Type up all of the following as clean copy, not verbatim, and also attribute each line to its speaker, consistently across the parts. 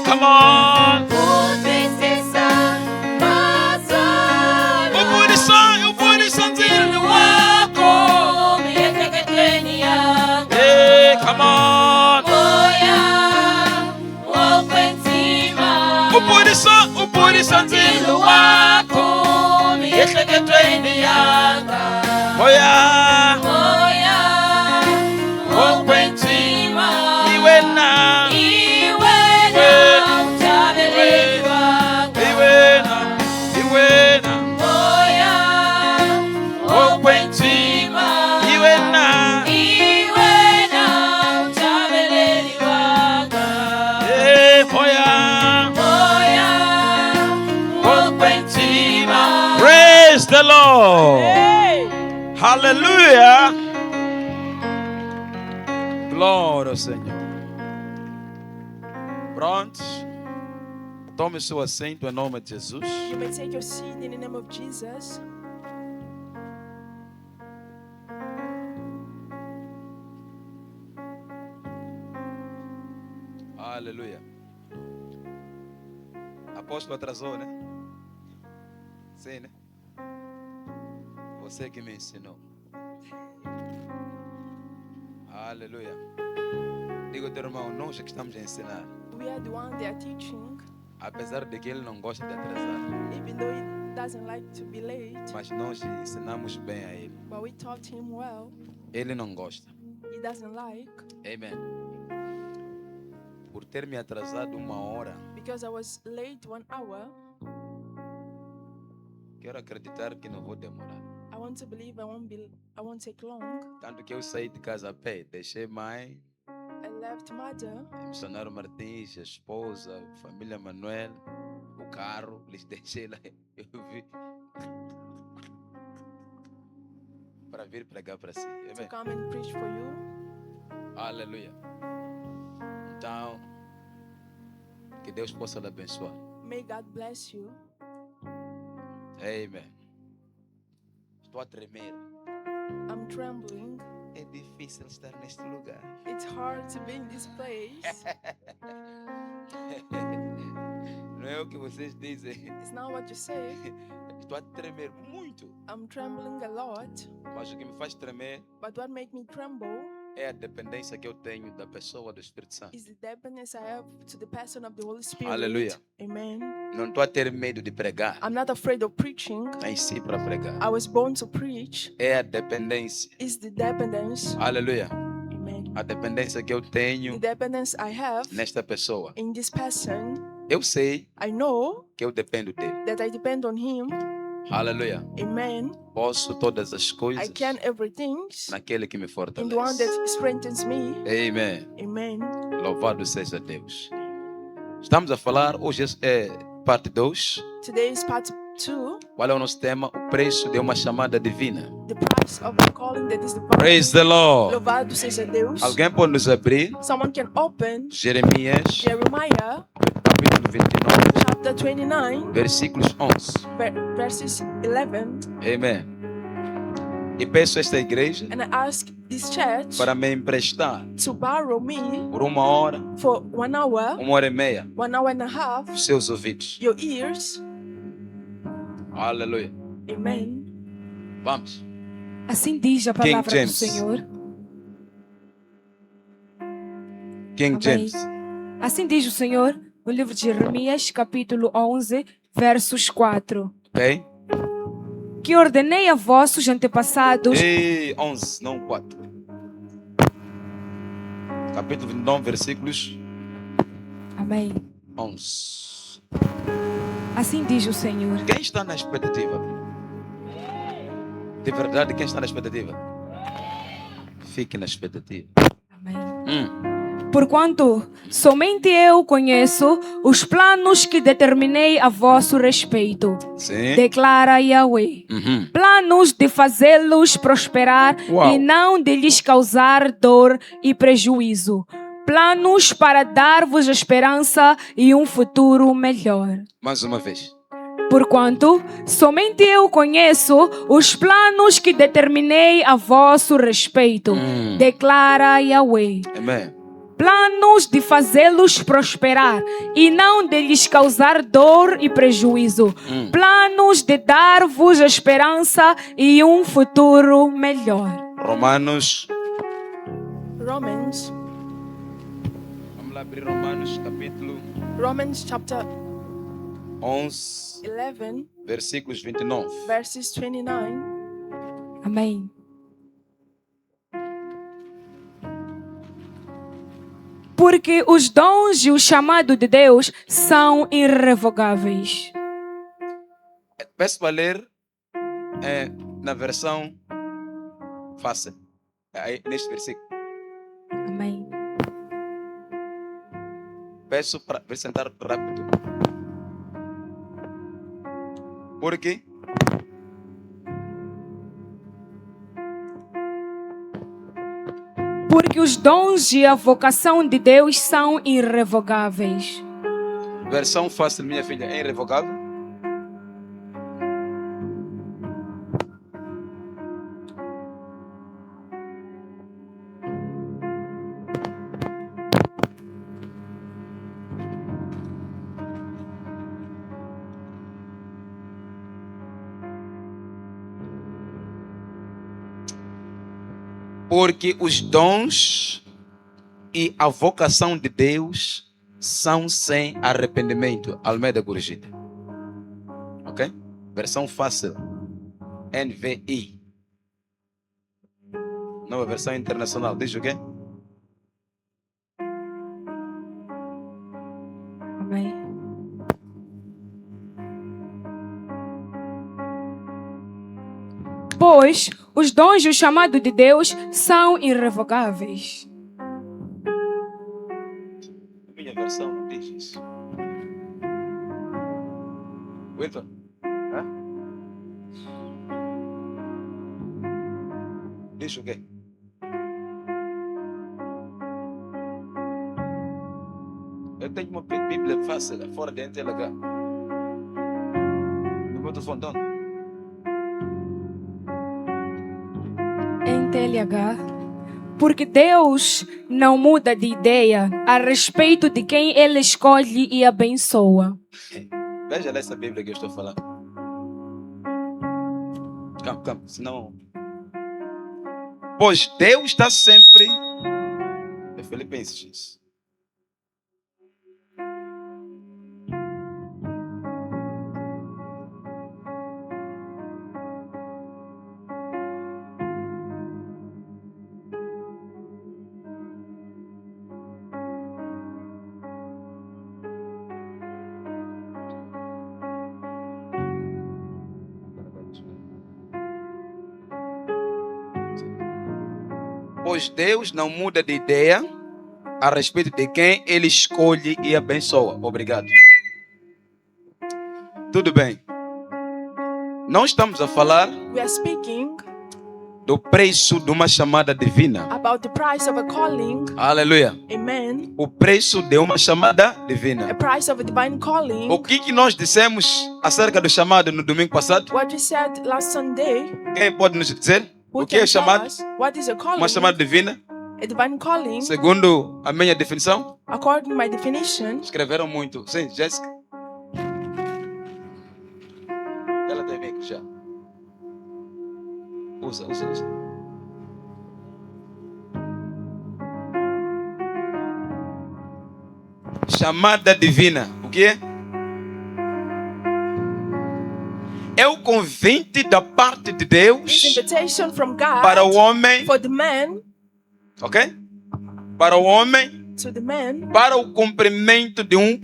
Speaker 1: come on. Ubudisa nzini wako. Hey, come on. Ubudisa nzini wako. Moya. Praise the Lord. Hey. Hallelujah. Glória ao Senhor. Prontos? Tome seu assento em nome de Jesus.
Speaker 2: You may take your seat in the name of Jesus.
Speaker 1: Aleluia. Apóstolo atrasou, né? Sim, né? Você que me ensinou. Aleluia. Diga ao teu irmão, nós que estamos a ensinar.
Speaker 2: We are the one they are teaching.
Speaker 1: Apesar de que ele não gosta de atrasar.
Speaker 2: Even though he doesn't like to be late.
Speaker 1: Mas nós ensinamos bem a ele.
Speaker 2: But we taught him well.
Speaker 1: Ele não gosta.
Speaker 2: He doesn't like.
Speaker 1: Amen. Por ter me atrasado 1 hora.
Speaker 2: Because I was late 1 hour.
Speaker 1: Quero acreditar que não vou demorar.
Speaker 2: I want to believe I won't take long.
Speaker 1: Tanto que eu saí de casa a pé, deixei mãe.
Speaker 2: I left mother.
Speaker 1: Missionário Martins, a esposa, família Manuel, o carro, lhes deixei lá. Eu vi. Para vir pregar para si.
Speaker 2: To come and preach for you.
Speaker 1: Aleluia. Então, que Deus possa lhe abençoar.
Speaker 2: May God bless you.
Speaker 1: Amen. Estou a tremer.
Speaker 2: I'm trembling.
Speaker 1: É difícil estar neste lugar.
Speaker 2: It's hard to be in this place.
Speaker 1: Não é o que vocês dizem.
Speaker 2: It's not what you say.
Speaker 1: Estou a tremer muito.
Speaker 2: I'm trembling a lot.
Speaker 1: Mas o que me faz tremer
Speaker 2: But what makes me tremble
Speaker 1: é a dependência que eu tenho da pessoa do Espírito Santo.
Speaker 2: is the dependence I have to the person of the Holy Spirit.
Speaker 1: Aleluia.
Speaker 2: Amen.
Speaker 1: Não estou a ter medo de pregar.
Speaker 2: I'm not afraid of preaching.
Speaker 1: Nasci para pregar.
Speaker 2: I was born to preach.
Speaker 1: É a dependência.
Speaker 2: Is the dependence.
Speaker 1: Aleluia.
Speaker 2: Amen.
Speaker 1: A dependência que eu tenho
Speaker 2: The dependence I have
Speaker 1: nesta pessoa.
Speaker 2: in this person.
Speaker 1: Eu sei
Speaker 2: I know
Speaker 1: que eu dependo dele.
Speaker 2: that I depend on him.
Speaker 1: Aleluia.
Speaker 2: Amen.
Speaker 1: Posso todas as
Speaker 2: I
Speaker 1: coisas
Speaker 2: can everything
Speaker 1: naquele que me
Speaker 2: in the one that
Speaker 1: fortalece.
Speaker 2: strengthens me.
Speaker 1: Amém.
Speaker 2: Amen.
Speaker 1: Louvado seja Deus. Estamos a falar, hoje é parte 2.
Speaker 2: Today is part 2.
Speaker 1: Qual é o nosso tema? O preço de uma chamada divina.
Speaker 2: The price of the calling that is the price.
Speaker 1: Praise the Lord.
Speaker 2: Louvado seja Deus.
Speaker 1: Alguém pode nos abrir?
Speaker 2: Someone can open
Speaker 1: Jeremias,
Speaker 2: Jeremiah
Speaker 1: capítulo 29,
Speaker 2: chapter 29,
Speaker 1: versículos 11.
Speaker 2: verses 11.
Speaker 1: Amém. E peço a esta igreja
Speaker 2: And I ask this church
Speaker 1: para me emprestar
Speaker 2: to borrow me
Speaker 1: por 1 hora,
Speaker 2: for 1 hour,
Speaker 1: 1 hora e meia,
Speaker 2: 1 hour and a half,
Speaker 1: os seus ouvidos.
Speaker 2: your ears.
Speaker 1: Aleluia.
Speaker 2: Amen.
Speaker 1: Vamos.
Speaker 3: Assim diz a palavra do
Speaker 1: James.
Speaker 3: Senhor.
Speaker 1: King
Speaker 3: Amém.
Speaker 1: James.
Speaker 3: Assim diz o Senhor no livro de Jeremias, capítulo 11, versos 4.
Speaker 1: Ok?
Speaker 3: Que ordenei a vossos antepassados.
Speaker 1: E 11, não 4. Capítulo 29, versículos
Speaker 3: Amém.
Speaker 1: 11.
Speaker 3: Assim diz o Senhor.
Speaker 1: Quem está na expectativa? De verdade, quem está na expectativa? Fique na expectativa.
Speaker 3: Amém.
Speaker 1: Hum.
Speaker 3: Porquanto somente eu conheço os planos que determinei a vosso respeito,
Speaker 1: Sim.
Speaker 3: declara Yahweh.
Speaker 1: Uhum.
Speaker 3: Planos de fazê-los prosperar
Speaker 1: Uau.
Speaker 3: e não de lhes causar dor e prejuízo. Planos para dar-vos esperança e um futuro melhor.
Speaker 1: Mais uma vez.
Speaker 3: Porquanto somente eu conheço os planos que determinei a vosso respeito, declara Yahweh.
Speaker 1: Amém.
Speaker 3: planos de fazê-los prosperar e não de lhes causar dor e prejuízo, planos de dar-vos esperança e um futuro melhor.
Speaker 1: Romanos,
Speaker 2: Romans,
Speaker 1: vamos lá abrir Romanos capítulo
Speaker 2: Romans chapter
Speaker 1: 11,
Speaker 2: 11,
Speaker 1: versículos 29.
Speaker 2: verses 29.
Speaker 3: Amém. Porque os dons e o chamado de Deus são irrevogáveis.
Speaker 1: Peço para ler na versão fácil, aí, neste versículo.
Speaker 3: Amém.
Speaker 1: Peço para apresentar rápido. Porque
Speaker 3: Porque os dons e a vocação de Deus são irrevogáveis.
Speaker 1: versão fácil, minha filha, é irrevogável. Porque os dons e a vocação de Deus são sem arrependimento. Almeida corrigida. Ok? Versão fácil. NVI. Nova versão internacional. Diz o quê?
Speaker 3: Amém. Pois os dons e o chamado de Deus são irrevogáveis.
Speaker 1: Minha versão não diz isso. Wilton? Hã? Diz o quê? Eu tenho uma Bíblia fácil, fora de NTLH. No meu telefone, onde?
Speaker 3: Em TLH. Porque Deus não muda de ideia a respeito de quem Ele escolhe e abençoa.
Speaker 1: Veja lá essa Bíblia que eu estou falando. Calma, senão. Pois Deus está sempre. É Filipenses isso. Pois Deus não muda de ideia a respeito de quem Ele escolhe e abençoa. Obrigado. Tudo bem. Não estamos a falar
Speaker 2: We are speaking
Speaker 1: do preço de uma chamada divina.
Speaker 2: about the price of a calling.
Speaker 1: Aleluia.
Speaker 2: Amen.
Speaker 1: O preço de uma chamada
Speaker 2: A
Speaker 1: divina.
Speaker 2: price of a divine calling.
Speaker 1: O que nós dissemos acerca do chamado no domingo passado?
Speaker 2: What we said last Sunday.
Speaker 1: Quem pode nos dizer?
Speaker 2: Who
Speaker 1: O que é
Speaker 2: can tell
Speaker 1: chamado?
Speaker 2: us what is a calling?
Speaker 1: Uma chamada divina?
Speaker 2: A divine calling,
Speaker 1: Segundo a minha definição,
Speaker 2: according to my definition.
Speaker 1: escreveram muito. Sim, Jéssica. Ela deve aqui já. Usa. Chamada divina. O que é? É o convite da parte de
Speaker 2: It's
Speaker 1: Deus
Speaker 2: invitation from God
Speaker 1: para o homem,
Speaker 2: for the man,
Speaker 1: ok? Para o homem,
Speaker 2: to the man,
Speaker 1: para o cumprimento de um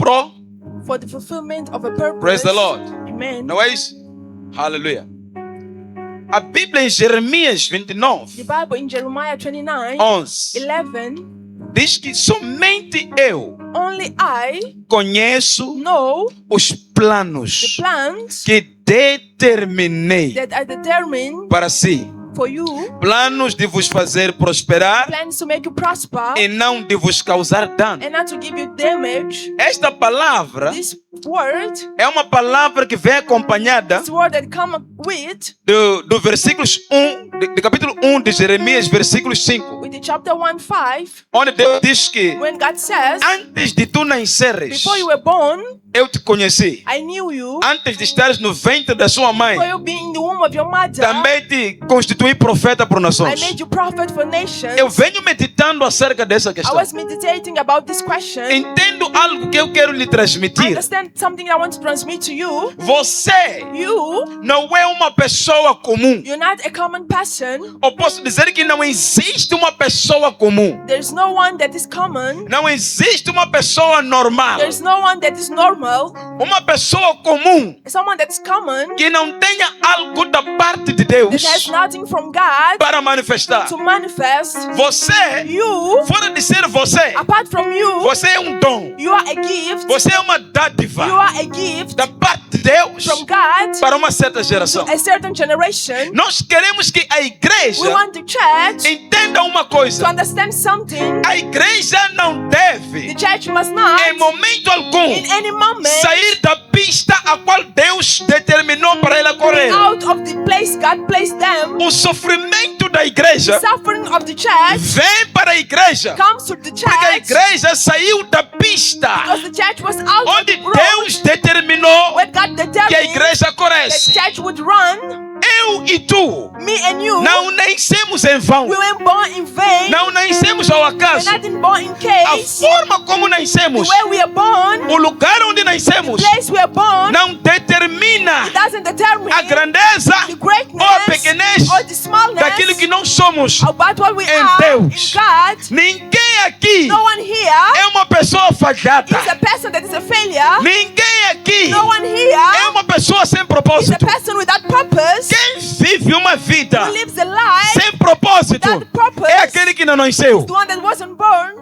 Speaker 2: for the fulfillment of a purpose.
Speaker 1: Praise the Lord.
Speaker 2: Amen.
Speaker 1: Não é isso? Aleluia. A Bíblia em Jeremias
Speaker 2: The
Speaker 1: 29,
Speaker 2: Bible in Jeremiah 29,
Speaker 1: 11
Speaker 2: 11,
Speaker 1: diz que somente eu
Speaker 2: only I
Speaker 1: conheço
Speaker 2: know
Speaker 1: os
Speaker 2: the
Speaker 1: planos
Speaker 2: plans
Speaker 1: que determinei
Speaker 2: that I determined
Speaker 1: para si.
Speaker 2: for you,
Speaker 1: planos de vos fazer prosperar
Speaker 2: plans to make you prosper,
Speaker 1: e não de vos causar dano.
Speaker 2: and not to give you damage.
Speaker 1: Esta palavra
Speaker 2: This word,
Speaker 1: é uma palavra que vem acompanhada
Speaker 2: this word that come with
Speaker 1: do versículos 1, do capítulo 1 de Jeremias, versículos 5,
Speaker 2: the chapter 1:5,
Speaker 1: onde Deus diz que
Speaker 2: when God says,
Speaker 1: antes de tu nasceres,
Speaker 2: before you were born,
Speaker 1: eu te conheci.
Speaker 2: I knew you.
Speaker 1: Antes de estares no ventre da sua mãe,
Speaker 2: Before you being in the womb of your mother,
Speaker 1: também te constituí profeta por
Speaker 2: I
Speaker 1: nações.
Speaker 2: made you prophet for nations.
Speaker 1: Eu venho meditando acerca dessa
Speaker 2: I
Speaker 1: questão.
Speaker 2: was meditating about this question.
Speaker 1: Entendo algo que eu quero lhe
Speaker 2: I
Speaker 1: transmitir.
Speaker 2: understand something I want to transmit to you.
Speaker 1: Você
Speaker 2: You,
Speaker 1: não é uma pessoa comum.
Speaker 2: you're not a common person.
Speaker 1: Eu posso dizer que não existe uma pessoa comum.
Speaker 2: There's no one that is common.
Speaker 1: Não existe uma pessoa normal.
Speaker 2: There's no one that is normal.
Speaker 1: Uma pessoa comum
Speaker 2: Someone that's common
Speaker 1: que não tenha algo da parte de
Speaker 2: that has
Speaker 1: Deus
Speaker 2: nothing from God
Speaker 1: para manifestar.
Speaker 2: to manifest.
Speaker 1: Você,
Speaker 2: You,
Speaker 1: fora de ser você,
Speaker 2: apart from you,
Speaker 1: você é um dom.
Speaker 2: you are a gift.
Speaker 1: Você é uma dádiva
Speaker 2: You are a gift
Speaker 1: da parte de Deus
Speaker 2: from God
Speaker 1: para uma certa geração.
Speaker 2: to a certain generation.
Speaker 1: Nós queremos que a
Speaker 2: We
Speaker 1: igreja
Speaker 2: want the church
Speaker 1: entenda uma
Speaker 2: to
Speaker 1: coisa.
Speaker 2: understand something.
Speaker 1: A igreja não
Speaker 2: The
Speaker 1: deve,
Speaker 2: church must not,
Speaker 1: em momento algum,
Speaker 2: in any moment,
Speaker 1: sair da pista a qual Deus determinou para ela correr.
Speaker 2: out of the place God placed them.
Speaker 1: O sofrimento da igreja
Speaker 2: Suffering of the church
Speaker 1: vem para a igreja
Speaker 2: comes to the
Speaker 1: porque a
Speaker 2: church
Speaker 1: igreja saiu da pista
Speaker 2: because the church was out of
Speaker 1: onde
Speaker 2: the road
Speaker 1: Deus determinou
Speaker 2: where God
Speaker 1: que a
Speaker 2: determined
Speaker 1: igreja
Speaker 2: the
Speaker 1: corresse.
Speaker 2: church would run.
Speaker 1: Eu e tu
Speaker 2: Me and you,
Speaker 1: não nascemos em vão.
Speaker 2: we weren't born in vain.
Speaker 1: Não nascemos ao
Speaker 2: We're
Speaker 1: acaso.
Speaker 2: not born in
Speaker 1: A
Speaker 2: case.
Speaker 1: forma como nascemos,
Speaker 2: Where we are born,
Speaker 1: o lugar onde nascemos,
Speaker 2: place we are born,
Speaker 1: não determina
Speaker 2: it doesn't determine
Speaker 1: a grandeza
Speaker 2: the greatness
Speaker 1: ou a pequenez
Speaker 2: or the smallness
Speaker 1: daquilo que nós somos.
Speaker 2: about what we
Speaker 1: em
Speaker 2: are
Speaker 1: Deus.
Speaker 2: in God.
Speaker 1: Ninguém aqui
Speaker 2: No one here
Speaker 1: é uma pessoa falhada.
Speaker 2: is a person that is a failure.
Speaker 1: Ninguém aqui
Speaker 2: No one
Speaker 1: é
Speaker 2: here
Speaker 1: uma pessoa sem
Speaker 2: is a
Speaker 1: propósito.
Speaker 2: person without purpose.
Speaker 1: Quem vive uma vida
Speaker 2: Who lives a life
Speaker 1: sem propósito
Speaker 2: without purpose
Speaker 1: é aquele que não nasceu.
Speaker 2: the one that wasn't born.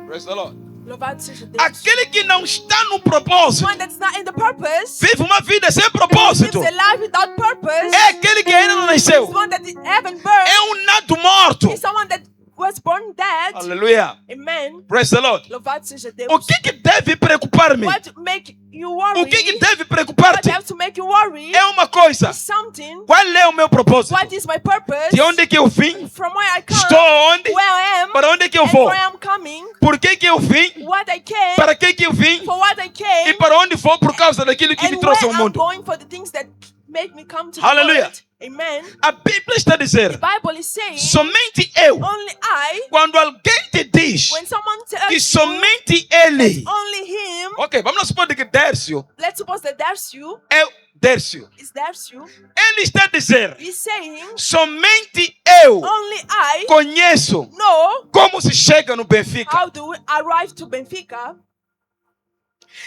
Speaker 1: Praise the Lord.
Speaker 2: Louvado seja Deus.
Speaker 1: Aquele que não está no
Speaker 2: The
Speaker 1: propósito
Speaker 2: one that's not in the purpose
Speaker 1: vive uma vida sem
Speaker 2: lives
Speaker 1: propósito.
Speaker 2: a life without purpose.
Speaker 1: É aquele que ainda não
Speaker 2: The
Speaker 1: nasceu.
Speaker 2: one that haven't born
Speaker 1: É um nado morto.
Speaker 2: is someone that was born dead.
Speaker 1: Aleluia.
Speaker 2: Amen.
Speaker 1: Praise the Lord.
Speaker 2: Louvado seja Deus.
Speaker 1: O que deve preocupar-me?
Speaker 2: What make you worry?
Speaker 1: O que deve
Speaker 2: What
Speaker 1: preocupar-te?
Speaker 2: have to make you worry
Speaker 1: É uma coisa.
Speaker 2: is something.
Speaker 1: Qual é o meu propósito?
Speaker 2: What is my purpose?
Speaker 1: De onde que eu vim?
Speaker 2: From where I come,
Speaker 1: Estou onde?
Speaker 2: where I am,
Speaker 1: Para onde que eu
Speaker 2: and
Speaker 1: vou?
Speaker 2: where I am coming,
Speaker 1: Por que eu vim?
Speaker 2: what I came,
Speaker 1: Para que eu vim?
Speaker 2: for what I came,
Speaker 1: E para onde vou por causa daquilo que me
Speaker 2: and
Speaker 1: trouxe
Speaker 2: where
Speaker 1: ao
Speaker 2: I'm
Speaker 1: mundo.
Speaker 2: going for the things that make me come to the
Speaker 1: Hallelujah.
Speaker 2: world. Amen.
Speaker 1: A Bíblia está a dizer,
Speaker 2: The Bible is saying,
Speaker 1: somente eu.
Speaker 2: only I,
Speaker 1: Quando alguém te diz
Speaker 2: when someone
Speaker 1: que
Speaker 2: tells you
Speaker 1: somente ele.
Speaker 2: only him,
Speaker 1: Ok, vamos supor que Dércio
Speaker 2: let's suppose that that's you,
Speaker 1: é Dércio.
Speaker 2: is that's you,
Speaker 1: Ele está a dizer,
Speaker 2: he's saying,
Speaker 1: somente eu
Speaker 2: only I
Speaker 1: conheço
Speaker 2: know
Speaker 1: como se chega no Benfica.
Speaker 2: how do we arrive to Benfica,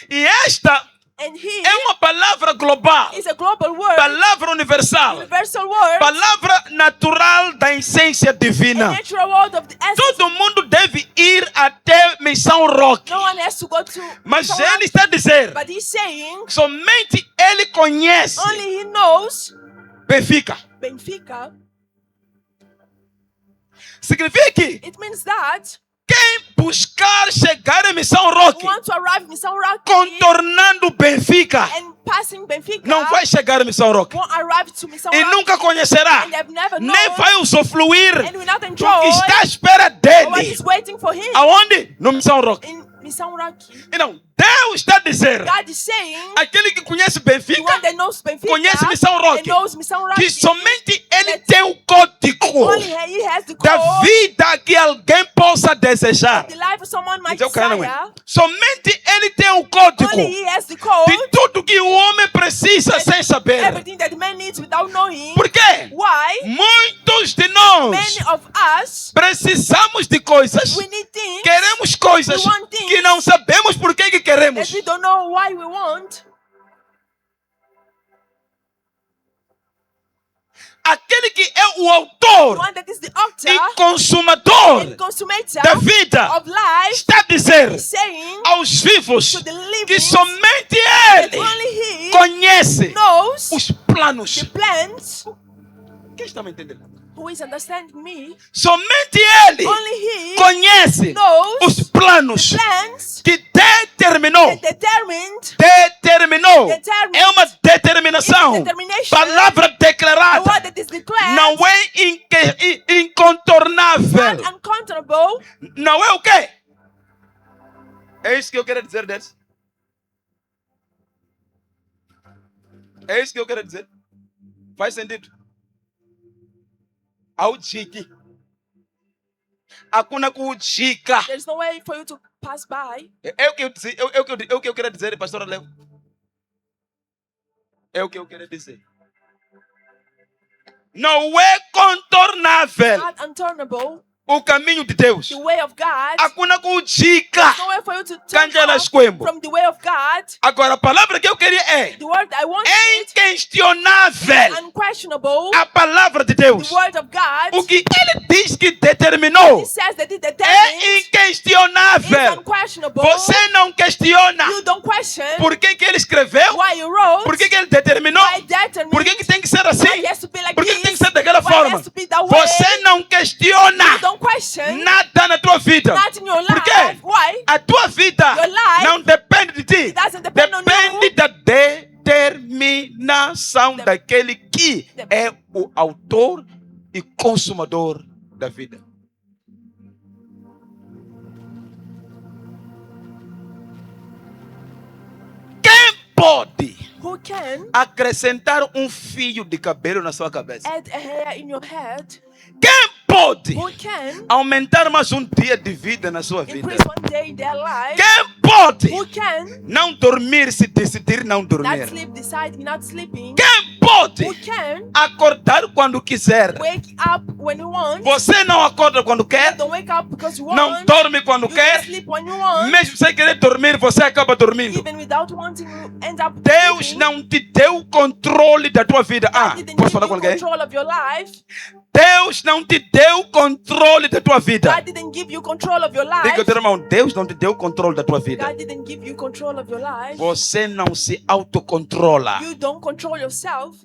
Speaker 1: E esta
Speaker 2: and he
Speaker 1: é uma palavra global,
Speaker 2: is a global word,
Speaker 1: palavra universal,
Speaker 2: universal word,
Speaker 1: palavra natural da essência
Speaker 2: a
Speaker 1: divina.
Speaker 2: natural word of the essence.
Speaker 1: Todo mundo deve ir até Missão Rock.
Speaker 2: No one has to go to
Speaker 1: Mas
Speaker 2: someone,
Speaker 1: ele está a dizer,
Speaker 2: but he's saying
Speaker 1: somente ele conhece
Speaker 2: only he knows
Speaker 1: Benfica.
Speaker 2: Benfica.
Speaker 1: Significa que
Speaker 2: It means that
Speaker 1: quem buscar chegar em Missão Rock
Speaker 2: who want to arrive in Missão Rock
Speaker 1: contornando Benfica
Speaker 2: and passing Benfica
Speaker 1: não vai chegar em Missão Rock
Speaker 2: won't arrive to Missão
Speaker 1: e
Speaker 2: Rock
Speaker 1: nunca conhecerá,
Speaker 2: and they've never known
Speaker 1: nem vai usufruir
Speaker 2: and will not
Speaker 1: do
Speaker 2: enjoy
Speaker 1: que está à espera
Speaker 2: what
Speaker 1: dele.
Speaker 2: is waiting for him
Speaker 1: Aonde? No Missão Rock.
Speaker 2: in Missão Rock.
Speaker 1: Então, Deus está a dizer,
Speaker 2: God is saying
Speaker 1: aquele que conhece
Speaker 2: the
Speaker 1: Benfica,
Speaker 2: one that knows Benfica
Speaker 1: conhece Missão Rock,
Speaker 2: and knows Missão Rock,
Speaker 1: que somente ele tem o código
Speaker 2: only he has the
Speaker 1: da
Speaker 2: code,
Speaker 1: vida que alguém possa desejar.
Speaker 2: the life of someone might
Speaker 1: Diz o cara, não é?
Speaker 2: desire.
Speaker 1: Somente ele tem o código
Speaker 2: Only he has the code,
Speaker 1: de tudo que o homem precisa sem saber.
Speaker 2: everything that man needs without knowing.
Speaker 1: Por quê?
Speaker 2: Why?
Speaker 1: Muitos de nós
Speaker 2: Many of us,
Speaker 1: precisamos de coisas,
Speaker 2: we need things
Speaker 1: queremos coisas
Speaker 2: we want things
Speaker 1: que não sabemos por que
Speaker 2: that
Speaker 1: queremos.
Speaker 2: we don't know why we want.
Speaker 1: Aquele que é o
Speaker 2: The
Speaker 1: autor
Speaker 2: one that is the author
Speaker 1: e consumador
Speaker 2: and consummator
Speaker 1: da vida
Speaker 2: of life
Speaker 1: está a dizer
Speaker 2: is saying
Speaker 1: aos vivos
Speaker 2: to the living
Speaker 1: que somente
Speaker 2: that
Speaker 1: ele
Speaker 2: only he
Speaker 1: conhece
Speaker 2: knows
Speaker 1: os planos.
Speaker 2: the plans
Speaker 1: Quem está me entendendo?
Speaker 2: who is understanding me,
Speaker 1: Somente Ele
Speaker 2: only He
Speaker 1: conhece
Speaker 2: knows
Speaker 1: os planos
Speaker 2: plans
Speaker 1: que determinou.
Speaker 2: that determined.
Speaker 1: Determinou.
Speaker 2: Determined.
Speaker 1: É uma determinação.
Speaker 2: It's determination.
Speaker 1: Palavra
Speaker 2: The
Speaker 1: declarada.
Speaker 2: word that is declared,
Speaker 1: Não é incontornável.
Speaker 2: not uncontrollable.
Speaker 1: Não é o quê? É isso que eu quero dizer deles. É isso que eu quero dizer. Faz sentido? Aujiki. Hakuna kujika.
Speaker 2: There's no way for you to pass by.
Speaker 1: É o que eu quero dizer, pastora Leo. É o que eu quero dizer. Não é contornável
Speaker 2: Not unturnable.
Speaker 1: o caminho de Deus.
Speaker 2: The way of God.
Speaker 1: Hakuna kujika.
Speaker 2: There's no way for you to turn
Speaker 1: Cangela
Speaker 2: off
Speaker 1: esquembo.
Speaker 2: from the way of God.
Speaker 1: Agora, a palavra que eu queria é
Speaker 2: The word I wanted,
Speaker 1: inquestionável.
Speaker 2: unquestionable.
Speaker 1: A palavra de Deus.
Speaker 2: The word of God.
Speaker 1: O que ele diz que determinou
Speaker 2: He says that it
Speaker 1: é
Speaker 2: determines. It's
Speaker 1: inquestionável.
Speaker 2: unquestionable.
Speaker 1: Você não questiona
Speaker 2: You don't question
Speaker 1: por que ele escreveu,
Speaker 2: why you wrote.
Speaker 1: por que ele determinou,
Speaker 2: Why determined.
Speaker 1: por que tem que ser
Speaker 2: Why
Speaker 1: assim,
Speaker 2: it has to be like
Speaker 1: por que
Speaker 2: this.
Speaker 1: tem que ser daquela
Speaker 2: Why it
Speaker 1: forma.
Speaker 2: has to be that way.
Speaker 1: Você não questiona
Speaker 2: You don't question.
Speaker 1: nada na tua vida.
Speaker 2: Not in your
Speaker 1: Por
Speaker 2: life.
Speaker 1: quê?
Speaker 2: Why?
Speaker 1: A tua vida
Speaker 2: Your life
Speaker 1: não depende de ti.
Speaker 2: doesn't depend on
Speaker 1: Depende
Speaker 2: you.
Speaker 1: da determinação daquele que é o autor e consumador da vida. Quem pode
Speaker 2: Who can
Speaker 1: acrescentar um fio de cabelo na sua cabeça?
Speaker 2: add a hair in your head?
Speaker 1: Quem pode
Speaker 2: Who can
Speaker 1: aumentar mais um dia de vida na sua vida?
Speaker 2: increase one day in their life?
Speaker 1: Quem pode
Speaker 2: Who can
Speaker 1: não dormir se decidir não
Speaker 2: not
Speaker 1: dormir?
Speaker 2: sleep, decide not sleeping?
Speaker 1: Quem pode
Speaker 2: Who can
Speaker 1: acordar quando quiser?
Speaker 2: wake up when you want?
Speaker 1: Você não acorda quando quer,
Speaker 2: Don't wake up because you
Speaker 1: não
Speaker 2: want.
Speaker 1: dorme quando
Speaker 2: You
Speaker 1: quer,
Speaker 2: can sleep when you want.
Speaker 1: mesmo sem querer dormir, você acaba dormindo.
Speaker 2: Even without wanting, you end up
Speaker 1: Deus
Speaker 2: sleeping.
Speaker 1: não te deu controle da tua vida.
Speaker 2: God
Speaker 1: Ah,
Speaker 2: didn't
Speaker 1: posso
Speaker 2: give
Speaker 1: falar com
Speaker 2: you
Speaker 1: alguém?
Speaker 2: control of your life.
Speaker 1: Deus não te deu controle da tua vida.
Speaker 2: God didn't give you control of your
Speaker 1: Diga ao
Speaker 2: life.
Speaker 1: teu irmão, Deus não te deu controle da tua vida.
Speaker 2: God didn't give you control of your life.
Speaker 1: Você não se autocontrola.
Speaker 2: You don't control yourself.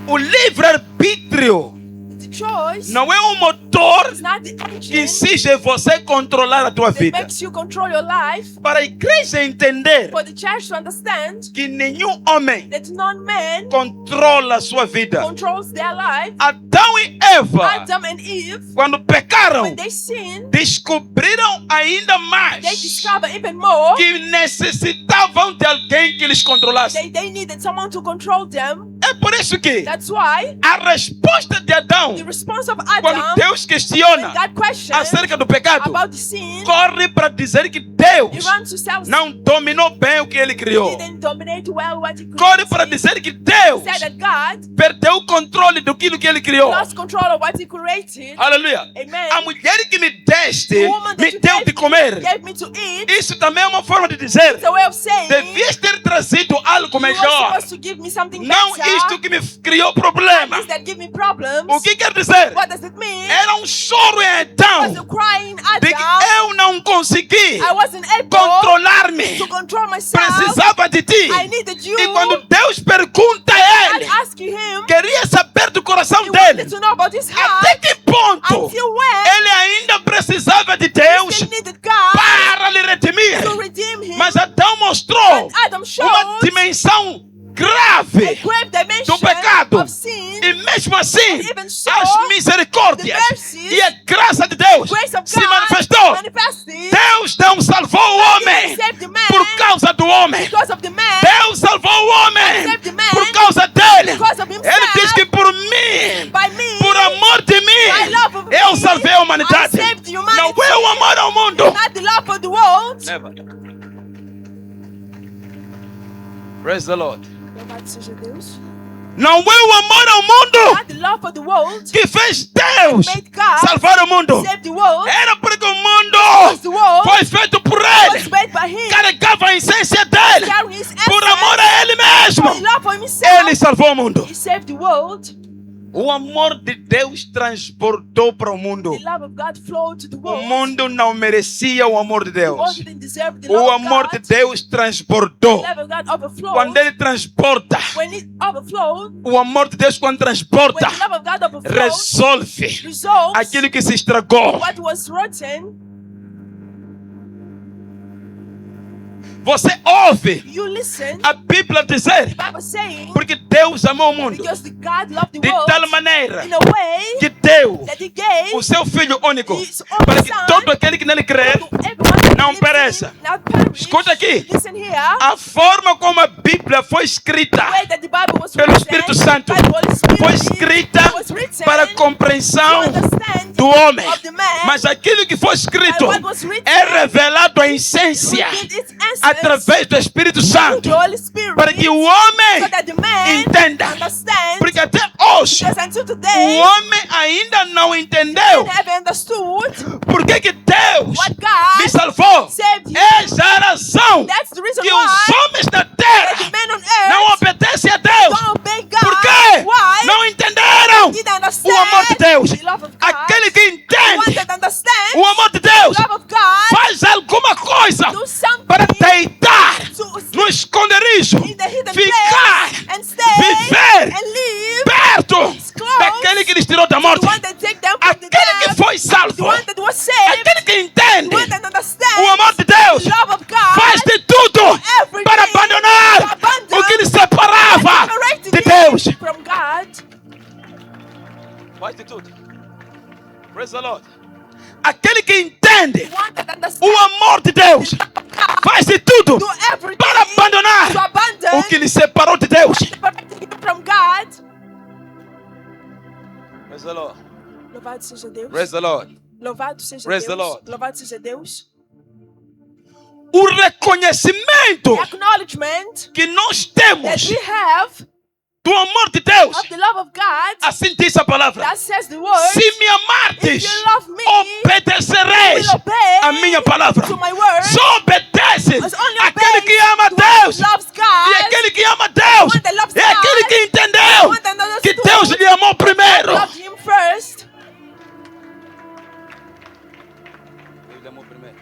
Speaker 1: O livre-arbítrio
Speaker 2: The choice
Speaker 1: não é um motor
Speaker 2: is not the
Speaker 1: que
Speaker 2: engine
Speaker 1: exige você controlar a tua
Speaker 2: that
Speaker 1: vida.
Speaker 2: makes you control your life.
Speaker 1: Para a igreja entender
Speaker 2: For the church to understand
Speaker 1: que nenhum homem
Speaker 2: that non-man
Speaker 1: controla a sua vida.
Speaker 2: controls their life.
Speaker 1: Adão e Eva,
Speaker 2: Adam and Eve,
Speaker 1: quando pecaram,
Speaker 2: when they sin,
Speaker 1: descobriram ainda mais
Speaker 2: they discover even more
Speaker 1: que necessitavam de alguém que lhes controlasse.
Speaker 2: they needed someone to control them.
Speaker 1: É por isso que
Speaker 2: That's why
Speaker 1: a resposta de Adão,
Speaker 2: the response of
Speaker 1: quando
Speaker 2: Adam,
Speaker 1: Deus
Speaker 2: when
Speaker 1: questiona
Speaker 2: God questions
Speaker 1: acerca do pecado,
Speaker 2: about the sin,
Speaker 1: corre para dizer que
Speaker 2: he
Speaker 1: Deus
Speaker 2: runs to self.
Speaker 1: não dominou bem o que ele
Speaker 2: He
Speaker 1: criou.
Speaker 2: didn't dominate well what he
Speaker 1: Corre para
Speaker 2: created.
Speaker 1: dizer que Deus
Speaker 2: He said that God
Speaker 1: perdeu o controle daquilo que ele criou.
Speaker 2: lost control of what he created.
Speaker 1: Aleluia.
Speaker 2: Amen.
Speaker 1: A mulher que me deste,
Speaker 2: The woman that
Speaker 1: me
Speaker 2: you
Speaker 1: deu
Speaker 2: gave
Speaker 1: de comer.
Speaker 2: gave me to eat.
Speaker 1: Isso também é uma forma de dizer,
Speaker 2: It's a way of saying
Speaker 1: devias ter trazido algo
Speaker 2: you were
Speaker 1: melhor.
Speaker 2: supposed to give me something
Speaker 1: Não
Speaker 2: better.
Speaker 1: isto que me criou problema.
Speaker 2: This that give me problems.
Speaker 1: O que quer dizer?
Speaker 2: What does it mean?
Speaker 1: Era um choro em
Speaker 2: I was
Speaker 1: Adão
Speaker 2: crying
Speaker 1: de que
Speaker 2: Adam.
Speaker 1: eu não consegui
Speaker 2: I wasn't able
Speaker 1: controlar-me.
Speaker 2: to control myself.
Speaker 1: Precisava de ti.
Speaker 2: I needed you.
Speaker 1: E quando Deus pergunta a
Speaker 2: I
Speaker 1: ele,
Speaker 2: asking him.
Speaker 1: queria saber do coração
Speaker 2: He
Speaker 1: dele,
Speaker 2: wanted to know about his
Speaker 1: até
Speaker 2: heart.
Speaker 1: que ponto
Speaker 2: Until when
Speaker 1: ele ainda precisava de
Speaker 2: he
Speaker 1: Deus
Speaker 2: still needed God
Speaker 1: para lhe redimir.
Speaker 2: to redeem him.
Speaker 1: Mas Adão mostrou
Speaker 2: But Adam showed
Speaker 1: uma dimensão
Speaker 2: a
Speaker 1: grave
Speaker 2: grave dimension
Speaker 1: do pecado.
Speaker 2: of sin.
Speaker 1: E mesmo assim,
Speaker 2: Even so,
Speaker 1: as misericórdias
Speaker 2: the mercies,
Speaker 1: e a graça de Deus
Speaker 2: Grace of
Speaker 1: se
Speaker 2: God
Speaker 1: manifestou.
Speaker 2: manifested.
Speaker 1: Deus não salvou o homem
Speaker 2: He saved the man
Speaker 1: por causa do homem.
Speaker 2: because of the man.
Speaker 1: Deus salvou o homem
Speaker 2: Saved the man
Speaker 1: por causa dele.
Speaker 2: because of himself.
Speaker 1: Ele diz que por mim,
Speaker 2: By me,
Speaker 1: por amor de
Speaker 2: by
Speaker 1: mim,
Speaker 2: love of
Speaker 1: eu
Speaker 2: me,
Speaker 1: salvei a humanidade.
Speaker 2: I saved humanity.
Speaker 1: Não é o amor ao mundo.
Speaker 2: Not the love for the world.
Speaker 1: Praise the Lord.
Speaker 2: Louvado seja Deus.
Speaker 1: Não é o amor ao mundo
Speaker 2: Not the love for the world.
Speaker 1: que fez Deus
Speaker 2: Made God
Speaker 1: salvar o mundo.
Speaker 2: save the world.
Speaker 1: Era porque o
Speaker 2: Because
Speaker 1: mundo
Speaker 2: the world
Speaker 1: foi feito por
Speaker 2: was
Speaker 1: ele.
Speaker 2: made by him.
Speaker 1: Carregava a essência dele.
Speaker 2: Carrying his
Speaker 1: Por
Speaker 2: essence.
Speaker 1: amor a ele
Speaker 2: For
Speaker 1: mesmo.
Speaker 2: love for himself.
Speaker 1: Ele salvou o mundo.
Speaker 2: He saved the world.
Speaker 1: O amor de Deus transbordou para o mundo.
Speaker 2: The love of God flowed to the
Speaker 1: O
Speaker 2: world.
Speaker 1: mundo não merecia o amor de
Speaker 2: The world
Speaker 1: Deus.
Speaker 2: didn't deserve the
Speaker 1: O
Speaker 2: love of
Speaker 1: amor de
Speaker 2: God.
Speaker 1: Deus transbordou.
Speaker 2: The love of God overflowed.
Speaker 1: Quando ele transporta,
Speaker 2: When it overflowed,
Speaker 1: o amor de Deus quando
Speaker 2: when
Speaker 1: transporta,
Speaker 2: the love of God overflowed,
Speaker 1: resolve
Speaker 2: resolves
Speaker 1: aquilo que se estragou.
Speaker 2: what was rotten.
Speaker 1: Você ouve
Speaker 2: You listen.
Speaker 1: a Bíblia dizer,
Speaker 2: The Bible saying,
Speaker 1: porque Deus amou o mundo
Speaker 2: because the God loved the
Speaker 1: de
Speaker 2: world
Speaker 1: tal maneira
Speaker 2: in a way
Speaker 1: que deu
Speaker 2: that He gave
Speaker 1: o seu Filho único
Speaker 2: His only
Speaker 1: para que
Speaker 2: Son
Speaker 1: todo aquele que nele crer
Speaker 2: to everyone that
Speaker 1: não
Speaker 2: believes
Speaker 1: pereça.
Speaker 2: in, not perish.
Speaker 1: Escuta aqui.
Speaker 2: Listen here.
Speaker 1: A forma como a Bíblia foi escrita
Speaker 2: The way that the Bible was
Speaker 1: pelo
Speaker 2: written
Speaker 1: Espírito Santo
Speaker 2: by the Holy Spirit
Speaker 1: foi escrita
Speaker 2: was written
Speaker 1: para a
Speaker 2: to
Speaker 1: compreensão
Speaker 2: understand
Speaker 1: do homem.
Speaker 2: of the man,
Speaker 1: Mas aquilo que foi escrito
Speaker 2: what was written
Speaker 1: é revelado a essência
Speaker 2: revealed its essence
Speaker 1: através do Espírito
Speaker 2: through
Speaker 1: Santo
Speaker 2: the Holy Spirit,
Speaker 1: para que o
Speaker 2: so
Speaker 1: homem
Speaker 2: that the man
Speaker 1: entenda.
Speaker 2: understands.
Speaker 1: Porque até hoje
Speaker 2: Because until
Speaker 1: o
Speaker 2: today,
Speaker 1: homem ainda não entendeu
Speaker 2: they have understood
Speaker 1: por que Deus
Speaker 2: what God
Speaker 1: me salvou.
Speaker 2: saved him.
Speaker 1: Essa é a razão
Speaker 2: That's the reason
Speaker 1: que
Speaker 2: why
Speaker 1: os homens da
Speaker 2: that
Speaker 1: terra
Speaker 2: the men on
Speaker 1: não
Speaker 2: earth
Speaker 1: obedecem a Deus.
Speaker 2: don't obey God.
Speaker 1: Por quê?
Speaker 2: Why?
Speaker 1: Não entenderam
Speaker 2: Didn't understand
Speaker 1: o amor de Deus.
Speaker 2: the love of God.
Speaker 1: Aquele que
Speaker 2: The one
Speaker 1: entende
Speaker 2: that understands
Speaker 1: o amor de Deus
Speaker 2: the love of God
Speaker 1: faz alguma coisa
Speaker 2: do something
Speaker 1: para deitar
Speaker 2: to
Speaker 1: no esconderijo,
Speaker 2: in the hidden
Speaker 1: ficar,
Speaker 2: place and stay
Speaker 1: viver
Speaker 2: and live.
Speaker 1: perto
Speaker 2: close
Speaker 1: daquele que lhes tirou da
Speaker 2: The
Speaker 1: morte.
Speaker 2: one that take them from the
Speaker 1: Aquele que
Speaker 2: death.
Speaker 1: foi
Speaker 2: The
Speaker 1: salvo,
Speaker 2: one that was saved.
Speaker 1: aquele que
Speaker 2: The
Speaker 1: entende
Speaker 2: one that understands
Speaker 1: o amor de Deus,
Speaker 2: the love of God.
Speaker 1: faz de tudo
Speaker 2: Everything
Speaker 1: para abandonar
Speaker 2: to abandon
Speaker 1: o que lhe separava
Speaker 2: separated
Speaker 1: de
Speaker 2: him
Speaker 1: Deus.
Speaker 2: from God.
Speaker 1: Faz de tudo. Praise the Lord. Aquele que entende
Speaker 2: The one that
Speaker 1: o
Speaker 2: understands
Speaker 1: amor de Deus faz de tudo
Speaker 2: do everything
Speaker 1: para abandonar
Speaker 2: to abandon
Speaker 1: o que lhe separou de Deus.
Speaker 2: separated him from God.
Speaker 1: Praise the Lord.
Speaker 2: Louvado seja Deus.
Speaker 1: Praise the Lord.
Speaker 2: Louvado seja
Speaker 1: Praise the
Speaker 2: Deus.
Speaker 1: Lord.
Speaker 2: Louvado seja Deus.
Speaker 1: O reconhecimento
Speaker 2: Acknowledgement
Speaker 1: que nós
Speaker 2: that
Speaker 1: temos
Speaker 2: we have
Speaker 1: do amor de Deus.
Speaker 2: of the love of God
Speaker 1: Assim diz a palavra.
Speaker 2: that says the word.
Speaker 1: Se me amardes,
Speaker 2: If you love me,
Speaker 1: obedecereis
Speaker 2: will obey
Speaker 1: a minha palavra.
Speaker 2: to my word.
Speaker 1: Só obedece
Speaker 2: Must only
Speaker 1: aquele
Speaker 2: obey
Speaker 1: que ama
Speaker 2: the one that
Speaker 1: Deus.
Speaker 2: loves
Speaker 1: E
Speaker 2: God.
Speaker 1: aquele que ama Deus
Speaker 2: The one that loves
Speaker 1: é aquele
Speaker 2: God.
Speaker 1: que
Speaker 2: The
Speaker 1: entendeu
Speaker 2: one that
Speaker 1: que
Speaker 2: understood
Speaker 1: Deus lhe amou primeiro.
Speaker 2: loved him first.
Speaker 1: Ele amou primeiro.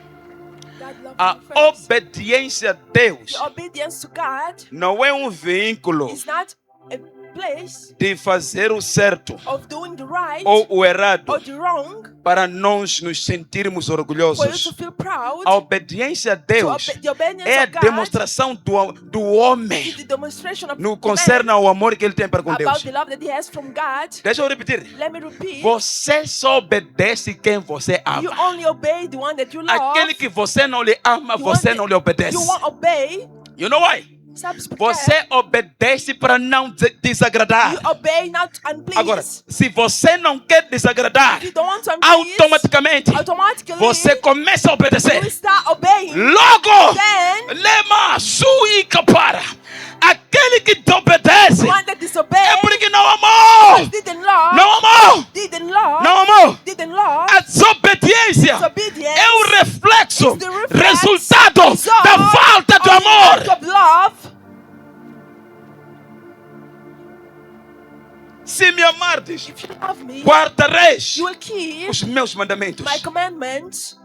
Speaker 2: God loved
Speaker 1: A
Speaker 2: him first.
Speaker 1: obediência a Deus
Speaker 2: The obedience to God
Speaker 1: não é veículo
Speaker 2: is not a place
Speaker 1: de fazer o certo
Speaker 2: of doing the right
Speaker 1: ou o errado
Speaker 2: or the wrong
Speaker 1: para nós nos sentirmos
Speaker 2: for you
Speaker 1: orgulhosos.
Speaker 2: to feel proud.
Speaker 1: A obediência a Deus
Speaker 2: The obedience
Speaker 1: é a
Speaker 2: of God
Speaker 1: demonstração do homem
Speaker 2: is the demonstration of
Speaker 1: no
Speaker 2: the
Speaker 1: concerne
Speaker 2: man
Speaker 1: ao amor que ele tem para com
Speaker 2: about
Speaker 1: Deus.
Speaker 2: the love that he has from God.
Speaker 1: Deixa eu repetir.
Speaker 2: Let me repeat.
Speaker 1: Você só obedece quem você
Speaker 2: You
Speaker 1: ama.
Speaker 2: only obey the one that you love.
Speaker 1: Aquele que você não lhe ama,
Speaker 2: The one
Speaker 1: você
Speaker 2: that
Speaker 1: não lhe obedece.
Speaker 2: You won't obey.
Speaker 1: You know why?
Speaker 2: Sabe por quê?
Speaker 1: Você obedece para não desagradar.
Speaker 2: You obey not unpleased.
Speaker 1: Agora, se você não quer desagradar,
Speaker 2: If you don't want to unpleased,
Speaker 1: automaticamente
Speaker 2: automatically
Speaker 1: você começa a
Speaker 2: you
Speaker 1: obedecer.
Speaker 2: start obeying.
Speaker 1: Logo,
Speaker 2: Then
Speaker 1: lema sui capara. Aquele que te obedece
Speaker 2: the one that disobeyed
Speaker 1: é porque não amou.
Speaker 2: didn't love.
Speaker 1: Não amou.
Speaker 2: Didn't love.
Speaker 1: Não amou.
Speaker 2: Didn't love.
Speaker 1: A desobediência
Speaker 2: Disobedience
Speaker 1: é o reflexo,
Speaker 2: is the reflex,
Speaker 1: resultado
Speaker 2: result
Speaker 1: da falta de
Speaker 2: of the
Speaker 1: amor.
Speaker 2: lack of love.
Speaker 1: Se me amardes,
Speaker 2: If you love me,
Speaker 1: guardareis
Speaker 2: you will keep
Speaker 1: os meus mandamentos.
Speaker 2: my commandments.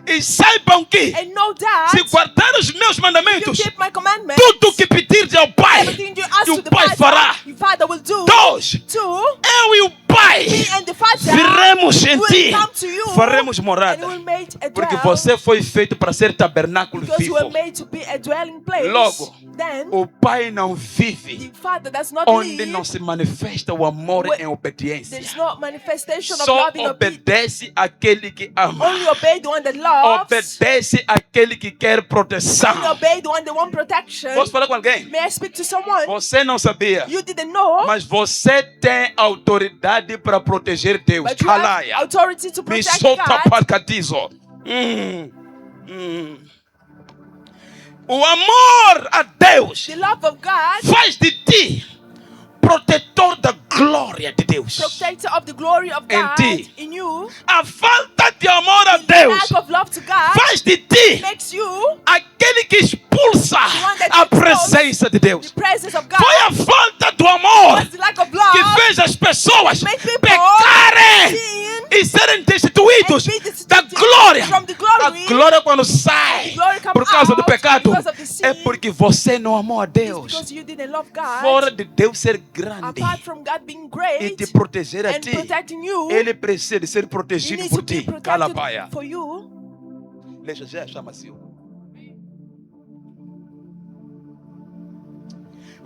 Speaker 1: E saibam que,
Speaker 2: And know that
Speaker 1: se guardar os meus
Speaker 2: you
Speaker 1: mandamentos,
Speaker 2: keep my commandments,
Speaker 1: tudo que pedirdes ao Pai,
Speaker 2: everything you ask
Speaker 1: e
Speaker 2: to
Speaker 1: o
Speaker 2: the
Speaker 1: Pai
Speaker 2: Father,
Speaker 1: fará.
Speaker 2: your Father will do.
Speaker 1: 2.
Speaker 2: Two,
Speaker 1: Eu e o Pai
Speaker 2: me and the Father
Speaker 1: viremos em
Speaker 2: will
Speaker 1: ti,
Speaker 2: come to you
Speaker 1: faremos
Speaker 2: and
Speaker 1: morada.
Speaker 2: will make a
Speaker 1: Porque
Speaker 2: dwell,
Speaker 1: você foi feito para ser tabernáculo
Speaker 2: because you were
Speaker 1: vivo.
Speaker 2: made to be a dwelling place.
Speaker 1: Logo,
Speaker 2: Then
Speaker 1: O Pai não vive
Speaker 2: the Father does not
Speaker 1: onde
Speaker 2: live.
Speaker 1: não se manifesta o amor
Speaker 2: Where
Speaker 1: em obediência.
Speaker 2: There's no manifestation of
Speaker 1: Só
Speaker 2: love in obedience.
Speaker 1: obedece aquele que ama.
Speaker 2: Only obey the one that loves.
Speaker 1: Obedece aquele que quer
Speaker 2: Only
Speaker 1: proteção.
Speaker 2: obey the one that wants protection.
Speaker 1: Posso falar com alguém?
Speaker 2: May I speak to someone?
Speaker 1: Você não sabia,
Speaker 2: You didn't know,
Speaker 1: mas você tem autoridade para proteger Deus.
Speaker 2: but you have
Speaker 1: Halaia.
Speaker 2: authority to
Speaker 1: Me
Speaker 2: protect
Speaker 1: solta
Speaker 2: God.
Speaker 1: parcatizo. O amor a Deus
Speaker 2: The love of God,
Speaker 1: faz de ti protetor da glória de Deus.
Speaker 2: protector of the glory of
Speaker 1: Em
Speaker 2: God
Speaker 1: ti.
Speaker 2: in you.
Speaker 1: A falta de amor a
Speaker 2: The
Speaker 1: Deus
Speaker 2: lack of love to God
Speaker 1: faz de ti
Speaker 2: makes you
Speaker 1: aquele que expulsa
Speaker 2: one that
Speaker 1: a
Speaker 2: expels
Speaker 1: presença de Deus.
Speaker 2: the presence of God.
Speaker 1: Foi a falta do amor
Speaker 2: Was the lack of
Speaker 1: que
Speaker 2: love
Speaker 1: fez as pessoas
Speaker 2: make people
Speaker 1: pecarem
Speaker 2: sin
Speaker 1: e serem destituídos
Speaker 2: and be destituted
Speaker 1: da glória.
Speaker 2: from the
Speaker 1: A
Speaker 2: glory.
Speaker 1: glória quando sai
Speaker 2: Glory come
Speaker 1: por causa do
Speaker 2: out
Speaker 1: pecado
Speaker 2: because of the sin.
Speaker 1: é porque você não amou a
Speaker 2: It's
Speaker 1: Deus.
Speaker 2: because you didn't love God.
Speaker 1: Fora de Deus ser grande
Speaker 2: Apart from God being
Speaker 1: e
Speaker 2: great
Speaker 1: te proteger a
Speaker 2: and
Speaker 1: ti,
Speaker 2: protecting you,
Speaker 1: Ele precisa de ser
Speaker 2: He
Speaker 1: protegido
Speaker 2: needs
Speaker 1: por
Speaker 2: to be
Speaker 1: ti. Cala
Speaker 2: protected
Speaker 1: paia.
Speaker 2: for you.
Speaker 1: Deixa já chama-se.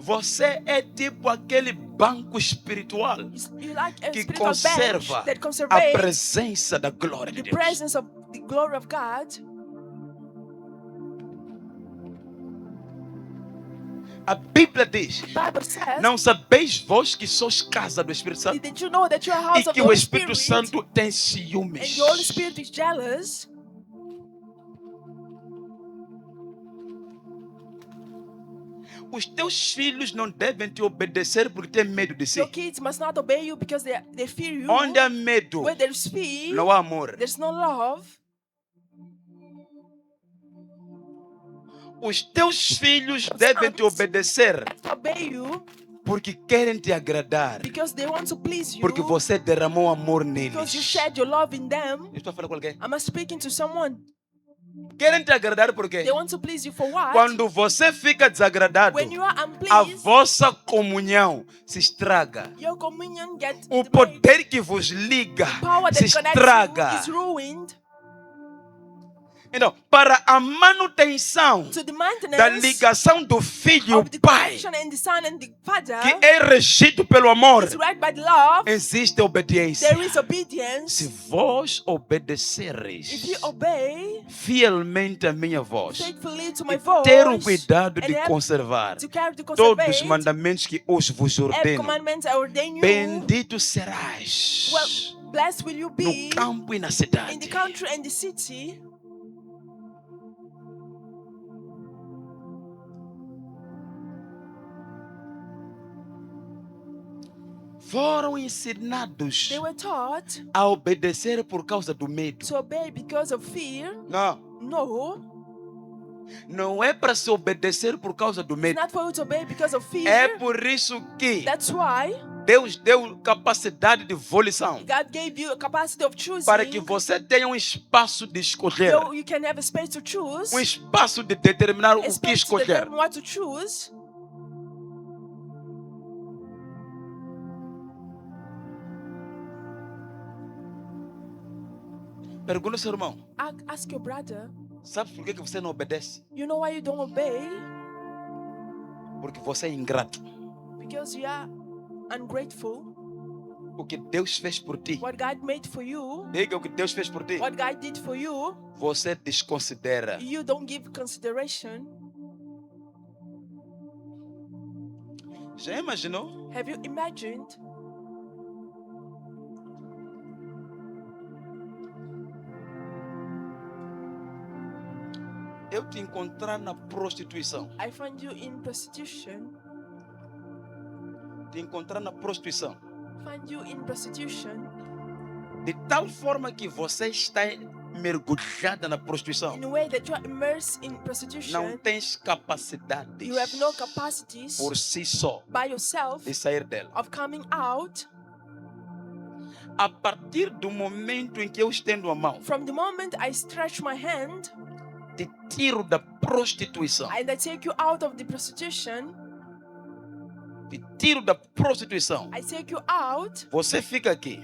Speaker 1: Você é tipo aquele banco espiritual
Speaker 2: You like a
Speaker 1: que
Speaker 2: spiritual bench
Speaker 1: conserva
Speaker 2: that
Speaker 1: a
Speaker 2: conservates
Speaker 1: presença da glória de
Speaker 2: the
Speaker 1: Deus.
Speaker 2: presence of the glory of God.
Speaker 1: A Bíblia diz:
Speaker 2: The Bible says,
Speaker 1: não sabeis vós que sois casa do Espírito Santo
Speaker 2: did you know that you are a
Speaker 1: e
Speaker 2: house of
Speaker 1: que
Speaker 2: the
Speaker 1: o
Speaker 2: Holy
Speaker 1: Espírito
Speaker 2: Spirit
Speaker 1: Santo tem
Speaker 2: and
Speaker 1: ciúmes?
Speaker 2: the Holy Spirit is jealous?
Speaker 1: Os teus filhos não devem te obedecer porque têm medo de si.
Speaker 2: Your kids must not obey you because they fear you.
Speaker 1: Onde há medo,
Speaker 2: Where there's fear,
Speaker 1: não há amor.
Speaker 2: there's no love.
Speaker 1: Os teus filhos devem te obedecer
Speaker 2: Obey you
Speaker 1: porque querem te agradar,
Speaker 2: because they want to please you.
Speaker 1: porque você derramou amor
Speaker 2: Because you
Speaker 1: neles.
Speaker 2: shed your love in them.
Speaker 1: Eu estou a falar com alguém.
Speaker 2: Am I speaking to someone?
Speaker 1: Querem te agradar porque
Speaker 2: They want to please you for what?
Speaker 1: quando você fica desagradado,
Speaker 2: When you are
Speaker 1: a
Speaker 2: unpleased,
Speaker 1: vossa comunhão se estraga.
Speaker 2: your communion gets
Speaker 1: O
Speaker 2: diminished.
Speaker 1: poder que vos liga
Speaker 2: Power
Speaker 1: se
Speaker 2: that connects
Speaker 1: estraga.
Speaker 2: you is ruined.
Speaker 1: Então, para a manutenção
Speaker 2: To the
Speaker 1: da
Speaker 2: maintenance
Speaker 1: ligação do filho
Speaker 2: of the
Speaker 1: pai,
Speaker 2: connection and the son and the father
Speaker 1: que é regido pelo amor,
Speaker 2: is right by the love.
Speaker 1: existe obediência.
Speaker 2: There is
Speaker 1: Se
Speaker 2: obedience.
Speaker 1: vós
Speaker 2: If
Speaker 1: obedeceres
Speaker 2: you obey
Speaker 1: fielmente a minha voz
Speaker 2: faithfully to my
Speaker 1: e
Speaker 2: voice
Speaker 1: ter o cuidado
Speaker 2: and
Speaker 1: de
Speaker 2: have
Speaker 1: conservar
Speaker 2: to carry to
Speaker 1: todos os
Speaker 2: conservate
Speaker 1: mandamentos que hoje vos
Speaker 2: every
Speaker 1: ordeno,
Speaker 2: commandment I ordain you,
Speaker 1: bendito serás
Speaker 2: well, blessed will you be
Speaker 1: no campo e na
Speaker 2: in the
Speaker 1: cidade.
Speaker 2: country and the city.
Speaker 1: Foram ensinados
Speaker 2: They were taught
Speaker 1: a obedecer por causa do medo.
Speaker 2: to obey because of fear.
Speaker 1: Não,
Speaker 2: No,
Speaker 1: não é para se obedecer por causa do
Speaker 2: it's
Speaker 1: medo.
Speaker 2: not for you to obey because of
Speaker 1: É
Speaker 2: fear.
Speaker 1: por isso que
Speaker 2: That's why
Speaker 1: Deus deu capacidade de volição
Speaker 2: God gave you a capacity of choosing.
Speaker 1: para que você tenha um espaço de escolher,
Speaker 2: So you can have a space to choose.
Speaker 1: um espaço de determinar
Speaker 2: A
Speaker 1: o que
Speaker 2: space to
Speaker 1: escolher.
Speaker 2: determine what to choose.
Speaker 1: Pergunta ao seu irmão,
Speaker 2: Ask your brother,
Speaker 1: sabe por que você não obedece?
Speaker 2: you know why you don't obey?
Speaker 1: Porque você é ingrato.
Speaker 2: Because you are ungrateful.
Speaker 1: O que Deus fez por ti,
Speaker 2: What God made for you,
Speaker 1: diga o que Deus fez por ti,
Speaker 2: what God did for you,
Speaker 1: você desconsidera.
Speaker 2: you don't give consideration.
Speaker 1: Já imaginou?
Speaker 2: Have you imagined
Speaker 1: Eu te encontrar na prostituição.
Speaker 2: I find you in prostitution?
Speaker 1: Te encontrar na prostituição.
Speaker 2: Find you in prostitution
Speaker 1: De tal forma que você está mergulhada na prostituição.
Speaker 2: in a way that you are immersed in
Speaker 1: Não
Speaker 2: prostitution.
Speaker 1: tens capacidade
Speaker 2: You have no capacities
Speaker 1: por si só
Speaker 2: by yourself
Speaker 1: de sair dela.
Speaker 2: of coming out.
Speaker 1: A partir do momento em que eu estendo a mão,
Speaker 2: From the moment I stretch my hand
Speaker 1: te tiro da prostituição.
Speaker 2: and I take you out of the prostitution,
Speaker 1: Te tiro da prostituição.
Speaker 2: I take you out,
Speaker 1: Você fica aqui.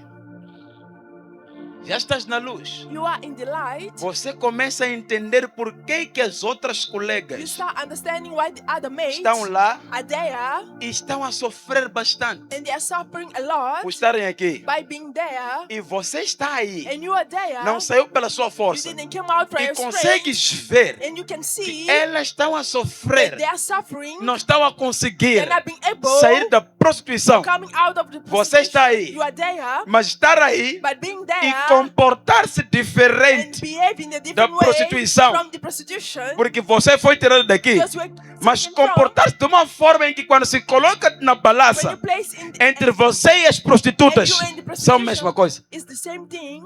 Speaker 1: Já estás na luz.
Speaker 2: you are in the light.
Speaker 1: Você começa a entender por que as outras
Speaker 2: You
Speaker 1: colegas
Speaker 2: start understanding why the other mates
Speaker 1: estão lá
Speaker 2: are there
Speaker 1: e estão a sofrer bastante
Speaker 2: and they are suffering a lot
Speaker 1: por estarem aqui.
Speaker 2: by being there,
Speaker 1: E você está aí.
Speaker 2: and you are there.
Speaker 1: Não saiu pela sua
Speaker 2: You
Speaker 1: força.
Speaker 2: didn't come out from
Speaker 1: E
Speaker 2: your strength,
Speaker 1: consegues ver
Speaker 2: and you can see
Speaker 1: que elas estão a sofrer.
Speaker 2: they are suffering.
Speaker 1: Não estão a conseguir
Speaker 2: They're not being able
Speaker 1: sair da prostituição.
Speaker 2: coming out of the
Speaker 1: Você está
Speaker 2: prostitution.
Speaker 1: aí.
Speaker 2: You are there,
Speaker 1: Mas estar aí
Speaker 2: but being
Speaker 1: e
Speaker 2: there
Speaker 1: comportar-se
Speaker 2: and
Speaker 1: diferente,
Speaker 2: behave in a
Speaker 1: da
Speaker 2: different way
Speaker 1: prostituição.
Speaker 2: from the prostitution.
Speaker 1: porque você foi tirado daqui.
Speaker 2: Because you are
Speaker 1: Mas
Speaker 2: taken from,
Speaker 1: comportar-se de uma forma em que quando se coloca na
Speaker 2: when
Speaker 1: balança
Speaker 2: you place in the,
Speaker 1: entre você e as prostitutas,
Speaker 2: and you in the
Speaker 1: são a
Speaker 2: prostitution,
Speaker 1: mesma coisa.
Speaker 2: it's the same thing.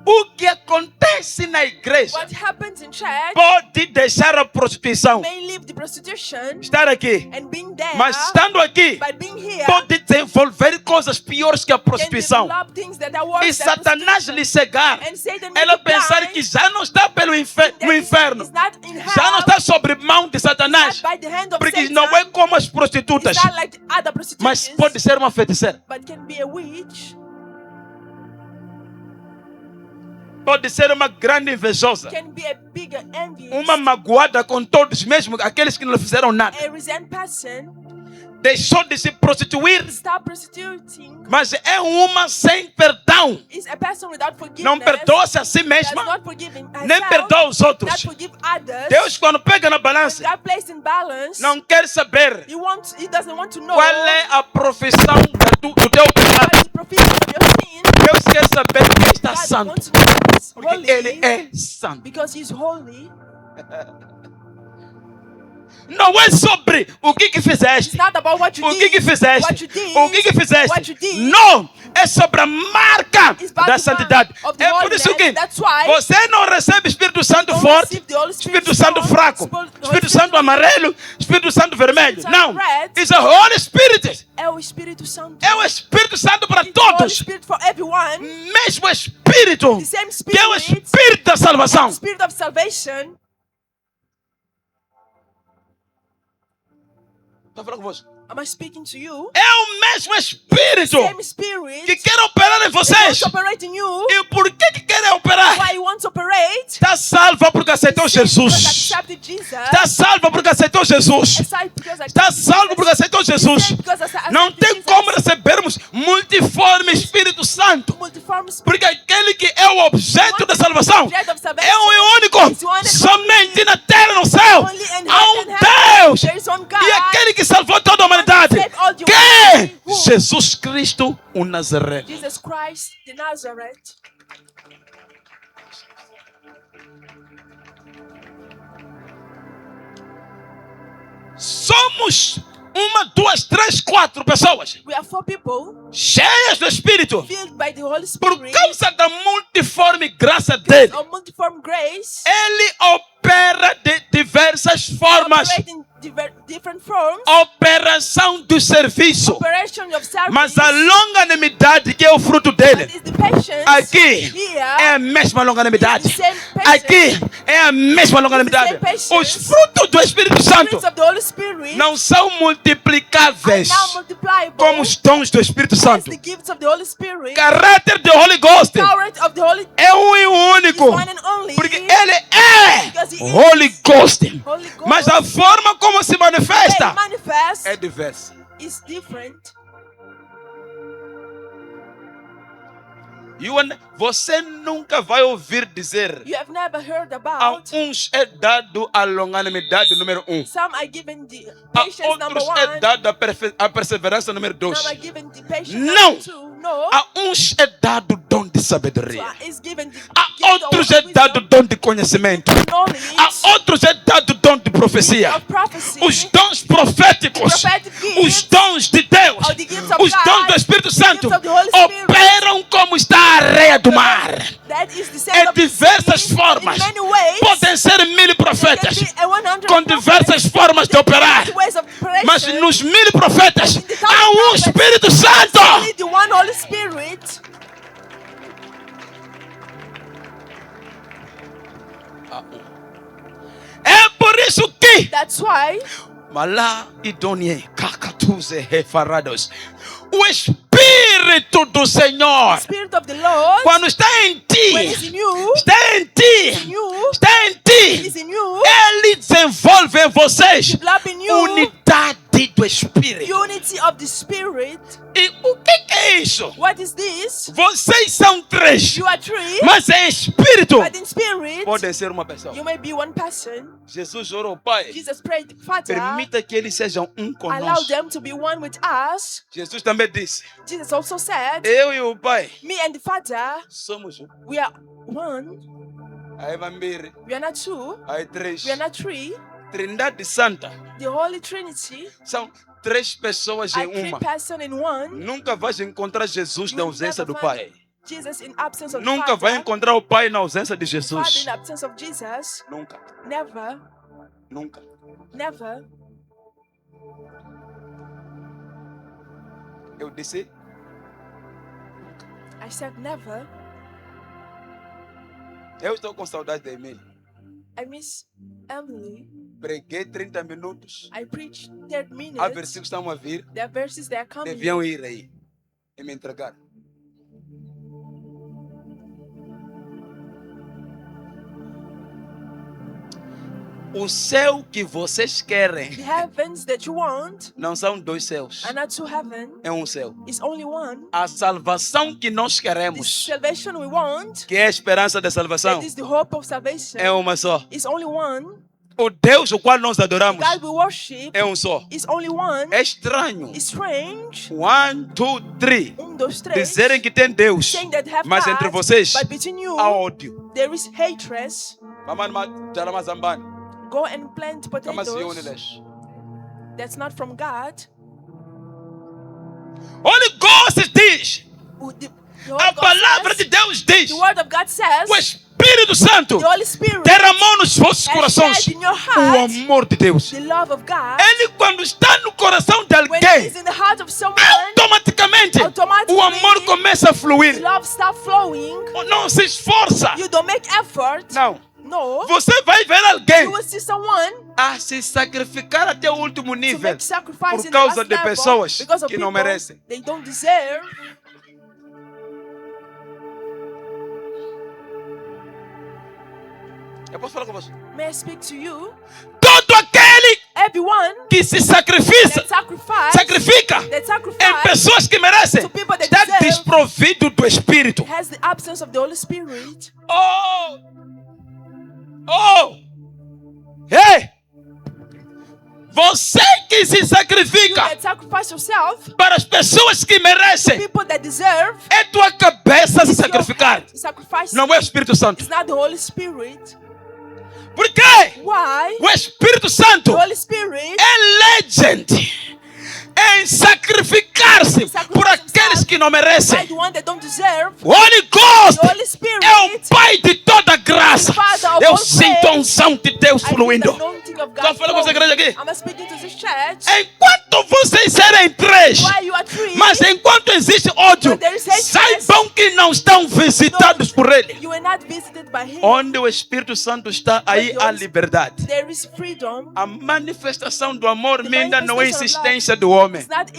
Speaker 1: O que acontece na igreja
Speaker 2: What happens in church
Speaker 1: pode deixar a prostituição
Speaker 2: may leave the prostitution
Speaker 1: estar aqui,
Speaker 2: and being there,
Speaker 1: mas estando aqui
Speaker 2: but being here
Speaker 1: pode desenvolver coisas piores que a
Speaker 2: can
Speaker 1: prostituição.
Speaker 2: develop things that are worse
Speaker 1: E
Speaker 2: than
Speaker 1: Satanás
Speaker 2: prostitution.
Speaker 1: lhe cegar,
Speaker 2: And Satan may
Speaker 1: ela
Speaker 2: be
Speaker 1: pensar
Speaker 2: blind,
Speaker 1: que já não está no
Speaker 2: that
Speaker 1: inferno,
Speaker 2: is not in hell,
Speaker 1: já não está sobre mão de Satanás,
Speaker 2: not by the hand of
Speaker 1: porque
Speaker 2: Satan,
Speaker 1: não é como as prostitutas,
Speaker 2: it's not like other
Speaker 1: mas
Speaker 2: prostitutions,
Speaker 1: pode ser uma feiticeira,
Speaker 2: but can be a witch,
Speaker 1: pode ser uma grande invejosa,
Speaker 2: can be a bigger envious,
Speaker 1: uma magoada com todos, mesmo aqueles que não lhe fizeram nada.
Speaker 2: a resent person,
Speaker 1: Deixou de se prostituir,
Speaker 2: stop prostituting,
Speaker 1: mas é uma sem perdão.
Speaker 2: is a person without forgiveness,
Speaker 1: Não perdoa-se a si
Speaker 2: does
Speaker 1: mesma,
Speaker 2: not forgive
Speaker 1: nem
Speaker 2: herself,
Speaker 1: perdoa os
Speaker 2: not
Speaker 1: outros.
Speaker 2: forgive others.
Speaker 1: Deus, quando pega na balança,
Speaker 2: God placed in balance,
Speaker 1: não quer saber
Speaker 2: he doesn't want to know
Speaker 1: qual é a profissão do teu
Speaker 2: what
Speaker 1: pecado.
Speaker 2: is the profession of your sin.
Speaker 1: Deus quer saber que está
Speaker 2: God
Speaker 1: santo,
Speaker 2: wants to know that he's
Speaker 1: porque
Speaker 2: holy,
Speaker 1: Ele é santo.
Speaker 2: because he's holy.
Speaker 1: Não é sobre o que fizeste,
Speaker 2: It's not about what you
Speaker 1: o
Speaker 2: did,
Speaker 1: que fizeste,
Speaker 2: what you did,
Speaker 1: o que fizeste.
Speaker 2: what you did.
Speaker 1: Não, é sobre a marca
Speaker 2: It's about
Speaker 1: da
Speaker 2: the
Speaker 1: santidade.
Speaker 2: mark of the
Speaker 1: É por isso
Speaker 2: holiness.
Speaker 1: que
Speaker 2: That's why
Speaker 1: você não recebe Espírito Santo
Speaker 2: don't
Speaker 1: forte,
Speaker 2: receive the Holy Spirit
Speaker 1: Espírito Santo
Speaker 2: strong,
Speaker 1: fraco,
Speaker 2: Holy
Speaker 1: Espírito
Speaker 2: Spirit
Speaker 1: Santo amarelo, Espírito Santo vermelho.
Speaker 2: Espírito Santo
Speaker 1: Não,
Speaker 2: red.
Speaker 1: it's a Holy Spirit.
Speaker 2: é o Espírito Santo.
Speaker 1: É o Espírito Santo para
Speaker 2: It's the Holy
Speaker 1: todos.
Speaker 2: Spirit for everyone.
Speaker 1: Mesmo Espírito,
Speaker 2: The same
Speaker 1: que é o
Speaker 2: Spirit,
Speaker 1: Espírito da salvação.
Speaker 2: Spirit of salvation.
Speaker 1: Estou falando com você.
Speaker 2: Am I speaking to you?
Speaker 1: É o mesmo Espírito
Speaker 2: Same Spirit
Speaker 1: que quer operar em
Speaker 2: that
Speaker 1: vocês.
Speaker 2: wants to operate in you.
Speaker 1: E por que quer operar?
Speaker 2: Why you want to operate?
Speaker 1: Está salva porque aceitou
Speaker 2: Because
Speaker 1: Jesus.
Speaker 2: accepted Jesus.
Speaker 1: Está salva porque aceitou Jesus.
Speaker 2: Aside because
Speaker 1: Está
Speaker 2: accepted
Speaker 1: salvo
Speaker 2: Jesus.
Speaker 1: porque aceitou Jesus.
Speaker 2: Because accepted
Speaker 1: Não tem
Speaker 2: Jesus.
Speaker 1: como recebermos multiforme Espírito Santo.
Speaker 2: Multiform Spirit.
Speaker 1: Porque aquele que é o objeto da salvação
Speaker 2: Object of salvation
Speaker 1: é o único.
Speaker 2: is one and
Speaker 1: Somente na terra e no céu
Speaker 2: only in
Speaker 1: há
Speaker 2: heaven and
Speaker 1: Deus.
Speaker 2: There is one God.
Speaker 1: E aquele que salvou toda a humanidade,
Speaker 2: Save all the
Speaker 1: que
Speaker 2: humanity.
Speaker 1: é Jesus Cristo, o Nazareno.
Speaker 2: Jesus Christ, the Nazareth.
Speaker 1: Somos uma, duas, três, quatro pessoas
Speaker 2: We are 4 people
Speaker 1: cheias do Espírito
Speaker 2: filled by the Holy
Speaker 1: por
Speaker 2: Spirit
Speaker 1: causa da multiforme graça dele.
Speaker 2: of multiform grace.
Speaker 1: Ele opera de diversas formas.
Speaker 2: Operate in different forms.
Speaker 1: Operação do serviço.
Speaker 2: Operation of service.
Speaker 1: Mas a longanimidade que é o fruto dele,
Speaker 2: But is the patience
Speaker 1: aqui
Speaker 2: here
Speaker 1: é a mesma longanimidade.
Speaker 2: is the same patience.
Speaker 1: Aqui é a mesma longanimidade.
Speaker 2: It's the same
Speaker 1: Os
Speaker 2: patience.
Speaker 1: frutos do Espírito Santo
Speaker 2: Fruits of the Holy Spirit
Speaker 1: não são
Speaker 2: are
Speaker 1: multiplicáveis
Speaker 2: now multipliable
Speaker 1: como os dons do Espírito
Speaker 2: as
Speaker 1: Santo.
Speaker 2: the gifts of the Holy Spirit.
Speaker 1: Caráter do Holy Ghost
Speaker 2: Power of the Holy
Speaker 1: é um e
Speaker 2: is
Speaker 1: único,
Speaker 2: one and only.
Speaker 1: porque ele é
Speaker 2: Because he is
Speaker 1: Holy Ghost.
Speaker 2: Holy Ghost.
Speaker 1: Mas a forma como se
Speaker 2: The way
Speaker 1: manifesta
Speaker 2: he manifests
Speaker 1: é diversa.
Speaker 2: is different.
Speaker 1: Você nunca vai ouvir dizer:
Speaker 2: You have never heard
Speaker 1: a
Speaker 2: about.
Speaker 1: uns é dado a longanimidade número 1,
Speaker 2: Some are given the
Speaker 1: a
Speaker 2: patience number
Speaker 1: outros é
Speaker 2: 1.
Speaker 1: dado a perseverança número 2,
Speaker 2: Some are given the patience
Speaker 1: Não.
Speaker 2: number 2. No.
Speaker 1: a uns é dado o dom de sabedoria,
Speaker 2: Is given the
Speaker 1: a
Speaker 2: gift of
Speaker 1: outros é
Speaker 2: wisdom,
Speaker 1: dado o dom de conhecimento,
Speaker 2: knowledge,
Speaker 1: a outros é dado o dom de profecia.
Speaker 2: of prophecy,
Speaker 1: Os dons proféticos,
Speaker 2: prophetic gifts,
Speaker 1: os dons de Deus,
Speaker 2: or the gifts of
Speaker 1: os
Speaker 2: God,
Speaker 1: dons do Espírito Santo
Speaker 2: gifts of the Holy Spirit.
Speaker 1: operam como está a areia do mar.
Speaker 2: that is the same
Speaker 1: Em
Speaker 2: of the
Speaker 1: diversas
Speaker 2: sea.
Speaker 1: formas.
Speaker 2: In many ways,
Speaker 1: Podem ser 1000 profetas
Speaker 2: there can be 100
Speaker 1: com diversas formas de operar.
Speaker 2: ways of operation.
Speaker 1: Mas nos 1000 profetas há um Espírito Santo.
Speaker 2: Only the one Holy Spirit.
Speaker 1: É por isso que
Speaker 2: That's why
Speaker 1: Malá idonie kakatuze refarados. O Espírito do Senhor,
Speaker 2: the Spirit of the Lord,
Speaker 1: quando está em
Speaker 2: when it's
Speaker 1: ti,
Speaker 2: in you,
Speaker 1: está em ti, está em ti,
Speaker 2: is in you,
Speaker 1: Ele desenvolve em vocês
Speaker 2: develop in you
Speaker 1: unidade do Espírito.
Speaker 2: unity of the Spirit.
Speaker 1: E o que é isso?
Speaker 2: What is this?
Speaker 1: Vocês são 3,
Speaker 2: You are 3,
Speaker 1: mas em Espírito
Speaker 2: but in spirit,
Speaker 1: podem ser uma pessoa.
Speaker 2: you may be one person.
Speaker 1: Jesus orou, Pai,
Speaker 2: Jesus prayed, Father,
Speaker 1: permita que eles sejam um
Speaker 2: allow
Speaker 1: conosco.
Speaker 2: them to be one with us.
Speaker 1: Jesus também disse:
Speaker 2: Jesus also said,
Speaker 1: eu e o Pai
Speaker 2: me and the Father,
Speaker 1: somos um.
Speaker 2: we are one.
Speaker 1: Aí vambiri,
Speaker 2: We are not 2.
Speaker 1: aí 3.
Speaker 2: We are not 3.
Speaker 1: Trindade Santa
Speaker 2: The Holy Trinity
Speaker 1: são 3 pessoas
Speaker 2: are
Speaker 1: em
Speaker 2: 3
Speaker 1: uma.
Speaker 2: persons in one.
Speaker 1: Nunca vais encontrar Jesus
Speaker 2: You
Speaker 1: na
Speaker 2: will
Speaker 1: ausência
Speaker 2: never
Speaker 1: do
Speaker 2: find
Speaker 1: Pai.
Speaker 2: Jesus in absence of
Speaker 1: Nunca vai
Speaker 2: Father,
Speaker 1: encontrar o Pai na ausência de
Speaker 2: Father
Speaker 1: Jesus.
Speaker 2: in absence of Jesus.
Speaker 1: Nunca,
Speaker 2: Never,
Speaker 1: nunca.
Speaker 2: never.
Speaker 1: Eu disse,
Speaker 2: I said never.
Speaker 1: eu estou com saudade da Emília.
Speaker 2: I miss Emily.
Speaker 1: Preguei 30 minutos.
Speaker 2: I preached 30
Speaker 1: Há
Speaker 2: minutes.
Speaker 1: versículos que estão a vir.
Speaker 2: There are verses that are coming.
Speaker 1: Deviam ir aí e me entregar. O céu que vocês querem
Speaker 2: The heavens that you want
Speaker 1: não são dois céus,
Speaker 2: are not two heaven.
Speaker 1: é um céu.
Speaker 2: It's only one.
Speaker 1: A salvação que nós
Speaker 2: The
Speaker 1: queremos,
Speaker 2: salvation we want,
Speaker 1: que é a esperança da salvação,
Speaker 2: that is the hope of salvation,
Speaker 1: é uma só.
Speaker 2: is only one.
Speaker 1: O Deus o qual nós adoramos
Speaker 2: God we worship
Speaker 1: é um só.
Speaker 2: is only one.
Speaker 1: É estranho.
Speaker 2: It's strange.
Speaker 1: 1, 2, 3.
Speaker 2: 1, 2, 3.
Speaker 1: Dizerem que tem Deus,
Speaker 2: Saying that have
Speaker 1: mas
Speaker 2: God,
Speaker 1: entre vocês
Speaker 2: but between you
Speaker 1: há ódio.
Speaker 2: there is hatred.
Speaker 1: Zambani.
Speaker 2: Go and plant
Speaker 1: Kama sioni
Speaker 2: potatoes.
Speaker 1: lesh.
Speaker 2: That's not from God.
Speaker 1: Holy Ghost diz,
Speaker 2: The
Speaker 1: a
Speaker 2: Holy Ghost
Speaker 1: palavra
Speaker 2: says,
Speaker 1: de Deus diz,
Speaker 2: the word of God says,
Speaker 1: o Espírito Santo
Speaker 2: the Holy Spirit
Speaker 1: derramou nos vossos
Speaker 2: has
Speaker 1: corações
Speaker 2: shed in your
Speaker 1: o
Speaker 2: heart
Speaker 1: amor de Deus.
Speaker 2: the love of God.
Speaker 1: Ele, quando está no coração de
Speaker 2: When it
Speaker 1: alguém,
Speaker 2: is in the heart of someone,
Speaker 1: automaticamente
Speaker 2: Automatically,
Speaker 1: o amor começa a
Speaker 2: the
Speaker 1: fluir.
Speaker 2: love start flowing.
Speaker 1: Não se esforça.
Speaker 2: You don't make effort.
Speaker 1: Não.
Speaker 2: No.
Speaker 1: Você vai ver alguém
Speaker 2: You will see someone
Speaker 1: a se sacrificar até o último
Speaker 2: to
Speaker 1: nível
Speaker 2: make sacrifice
Speaker 1: por
Speaker 2: in the
Speaker 1: causa
Speaker 2: last
Speaker 1: de
Speaker 2: level
Speaker 1: pessoas
Speaker 2: because of
Speaker 1: que não
Speaker 2: people
Speaker 1: merecem.
Speaker 2: they don't deserve.
Speaker 1: Eu posso falar com você?
Speaker 2: May I speak to you?
Speaker 1: Todo aquele
Speaker 2: Everyone
Speaker 1: que se sacrifica
Speaker 2: that sacrifice,
Speaker 1: em
Speaker 2: sacrifice
Speaker 1: pessoas que merecem
Speaker 2: to people that
Speaker 1: está
Speaker 2: deserve
Speaker 1: desprovido do Espírito.
Speaker 2: has the absence of the Holy Spirit.
Speaker 1: Ei! Você que se
Speaker 2: You
Speaker 1: sacrifica
Speaker 2: that sacrifice yourself,
Speaker 1: para as pessoas que merecem,
Speaker 2: people that deserve,
Speaker 1: é tua cabeça se
Speaker 2: it's your
Speaker 1: sacrificar.
Speaker 2: heart. Sacrifice
Speaker 1: Não é o Espírito Santo.
Speaker 2: is not the Holy Spirit.
Speaker 1: Por quê?
Speaker 2: Why?
Speaker 1: O Espírito Santo
Speaker 2: The Holy Spirit
Speaker 1: é legend em sacrificar-se por aqueles que não
Speaker 2: by
Speaker 1: merecem.
Speaker 2: the one that don't deserve.
Speaker 1: O Holy Ghost
Speaker 2: The Holy Spirit
Speaker 1: é o Pai de toda graça.
Speaker 2: Father of
Speaker 1: Eu
Speaker 2: all
Speaker 1: sinto a
Speaker 2: grace.
Speaker 1: unção de Deus
Speaker 2: I feel the
Speaker 1: fluindo.
Speaker 2: anointing of
Speaker 1: Estou
Speaker 2: God
Speaker 1: falando com essa
Speaker 2: flowing.
Speaker 1: igreja aqui.
Speaker 2: I'm speaking to this church.
Speaker 1: Enquanto vocês serem três,
Speaker 2: Why you are three,
Speaker 1: mas enquanto existe ódio,
Speaker 2: But there is hatred.
Speaker 1: saibam que não estão visitados por Ele.
Speaker 2: you are not visited by Him.
Speaker 1: Onde o Espírito Santo está, aí há liberdade.
Speaker 2: There is freedom.
Speaker 1: A manifestação do amor
Speaker 2: The
Speaker 1: minda não é
Speaker 2: manifestation of
Speaker 1: insistência do homem.
Speaker 2: It's not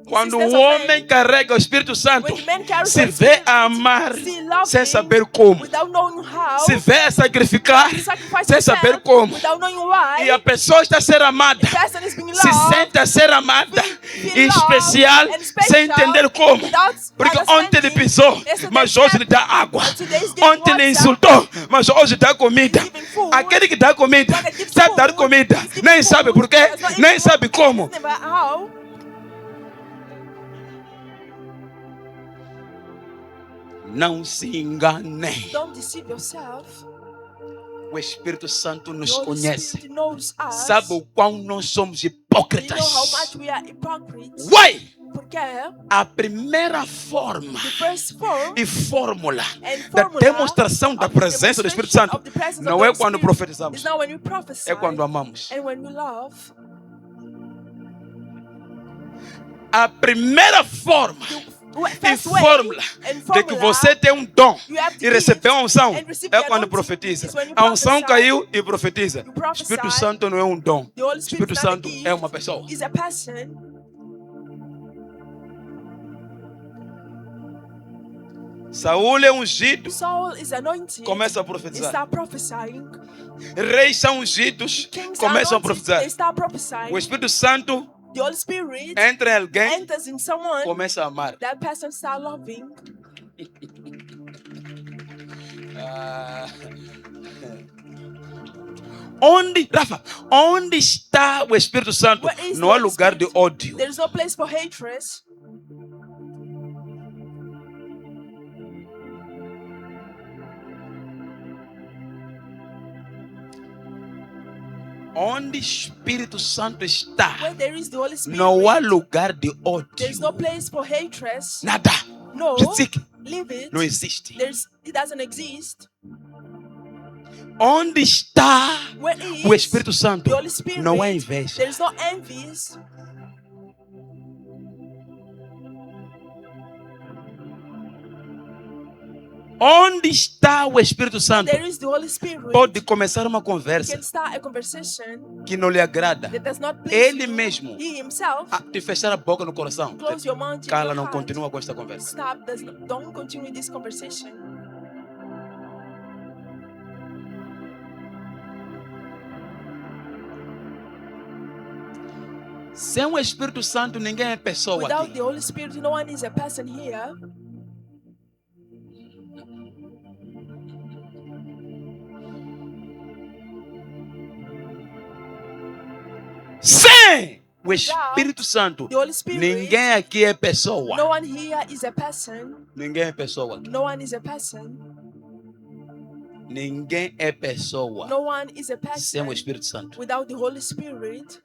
Speaker 1: Quando o
Speaker 2: insistence of
Speaker 1: homem
Speaker 2: man.
Speaker 1: carrega o Espírito Santo,
Speaker 2: When man carries
Speaker 1: se
Speaker 2: the
Speaker 1: vê
Speaker 2: Spirit,
Speaker 1: a amar
Speaker 2: see loving
Speaker 1: sem saber como,
Speaker 2: without knowing how,
Speaker 1: se vê a sacrificar
Speaker 2: to sacrifice
Speaker 1: sem
Speaker 2: himself
Speaker 1: saber como,
Speaker 2: without knowing why,
Speaker 1: e a pessoa está a ser amada,
Speaker 2: the person is being
Speaker 1: se
Speaker 2: loved,
Speaker 1: sente a ser amada
Speaker 2: feel
Speaker 1: e
Speaker 2: loved
Speaker 1: especial
Speaker 2: and special
Speaker 1: sem entender como,
Speaker 2: without
Speaker 1: porque
Speaker 2: understanding.
Speaker 1: ontem ele pisou,
Speaker 2: Yesterday
Speaker 1: mas hoje ele dá
Speaker 2: stepped,
Speaker 1: água,
Speaker 2: and today he's giving
Speaker 1: ontem ele
Speaker 2: water.
Speaker 1: insultou, mas hoje dá comida.
Speaker 2: He's giving food.
Speaker 1: Aquele que dá comida
Speaker 2: One that gives
Speaker 1: sabe
Speaker 2: food,
Speaker 1: dar comida,
Speaker 2: he's giving
Speaker 1: nem sabe
Speaker 2: food,
Speaker 1: por quê,
Speaker 2: does not
Speaker 1: nem
Speaker 2: even
Speaker 1: sabe como.
Speaker 2: know how.
Speaker 1: Não se engane.
Speaker 2: Don't deceive yourself.
Speaker 1: O Espírito Santo
Speaker 2: The
Speaker 1: nos
Speaker 2: Holy
Speaker 1: conhece.
Speaker 2: Spirit knows us.
Speaker 1: Sabe o quão nós somos
Speaker 2: You know how much
Speaker 1: hipócritas.
Speaker 2: we are hypocrites.
Speaker 1: Why?
Speaker 2: Porque
Speaker 1: A primeira forma
Speaker 2: the first form
Speaker 1: e fórmula
Speaker 2: and
Speaker 1: da
Speaker 2: formula
Speaker 1: demonstração da
Speaker 2: of the
Speaker 1: presença do Espírito
Speaker 2: demonstration
Speaker 1: Santo
Speaker 2: of the presence of
Speaker 1: não
Speaker 2: the
Speaker 1: é
Speaker 2: Holy
Speaker 1: quando
Speaker 2: Spirit
Speaker 1: profetizamos,
Speaker 2: is not when we prophesy
Speaker 1: é quando amamos.
Speaker 2: and when we love.
Speaker 1: A primeira forma
Speaker 2: The
Speaker 1: e
Speaker 2: first way
Speaker 1: fórmula
Speaker 2: and
Speaker 1: de que
Speaker 2: formula
Speaker 1: você tem um dom
Speaker 2: you have to
Speaker 1: e receber a unção
Speaker 2: and receive
Speaker 1: é
Speaker 2: the
Speaker 1: quando
Speaker 2: anointing
Speaker 1: profetiza.
Speaker 2: is when you
Speaker 1: A unção
Speaker 2: prophesy.
Speaker 1: caiu e profetiza.
Speaker 2: You
Speaker 1: O
Speaker 2: prophesy.
Speaker 1: Espírito Santo não é um dom.
Speaker 2: The Holy
Speaker 1: O
Speaker 2: Spirit
Speaker 1: Espírito
Speaker 2: is not a
Speaker 1: Santo
Speaker 2: gift,
Speaker 1: é uma pessoa.
Speaker 2: is a person.
Speaker 1: Saúl é ungido,
Speaker 2: Saul is anointed.
Speaker 1: começa a
Speaker 2: They
Speaker 1: profetizar.
Speaker 2: start prophesying.
Speaker 1: Reis são ungidos,
Speaker 2: Kings
Speaker 1: começam a
Speaker 2: are anointed.
Speaker 1: profetizar.
Speaker 2: They start prophesying.
Speaker 1: O Espírito Santo
Speaker 2: The Holy Spirit
Speaker 1: entra em alguém,
Speaker 2: enters in someone.
Speaker 1: começa a amar.
Speaker 2: That person start loving.
Speaker 1: Onde, Rafa, onde está o Espírito Santo?
Speaker 2: Where is
Speaker 1: Não há
Speaker 2: the Holy
Speaker 1: lugar de
Speaker 2: Spirit?
Speaker 1: ódio.
Speaker 2: There is no place for hatred.
Speaker 1: Onde o Espírito Santo está,
Speaker 2: Where there is the Holy Spirit,
Speaker 1: não há lugar de
Speaker 2: there is no
Speaker 1: ódio.
Speaker 2: place for hatred.
Speaker 1: Nada.
Speaker 2: No.
Speaker 1: Psique.
Speaker 2: Leave it.
Speaker 1: Não existe.
Speaker 2: It doesn't exist.
Speaker 1: Onde está
Speaker 2: Where is
Speaker 1: o Espírito Santo?
Speaker 2: the Holy Spirit?
Speaker 1: Não há inveja.
Speaker 2: There's no envies.
Speaker 1: Onde está o Espírito Santo?
Speaker 2: There is the Holy Spirit.
Speaker 1: Pode começar uma
Speaker 2: You
Speaker 1: conversa
Speaker 2: can start a conversation
Speaker 1: que não lhe agrada.
Speaker 2: that does not please
Speaker 1: Ele
Speaker 2: you.
Speaker 1: mesmo
Speaker 2: He himself.
Speaker 1: te fechar a boca no coração.
Speaker 2: Close your mouth.
Speaker 1: Cala,
Speaker 2: Your
Speaker 1: não
Speaker 2: heart.
Speaker 1: continua com esta conversa.
Speaker 2: Stop. Don't continue this conversation.
Speaker 1: Sem o Espírito Santo, ninguém é pessoa
Speaker 2: Without
Speaker 1: aqui.
Speaker 2: the Holy Spirit, no one is a person here.
Speaker 1: Sem o Espírito Santo,
Speaker 2: The Holy Spirit.
Speaker 1: ninguém aqui é pessoa.
Speaker 2: No one here is a person.
Speaker 1: Ninguém é pessoa aqui.
Speaker 2: No one is a person.
Speaker 1: Ninguém é pessoa
Speaker 2: No one is a
Speaker 1: sem o
Speaker 2: person
Speaker 1: Espírito Santo.
Speaker 2: without the Holy Spirit.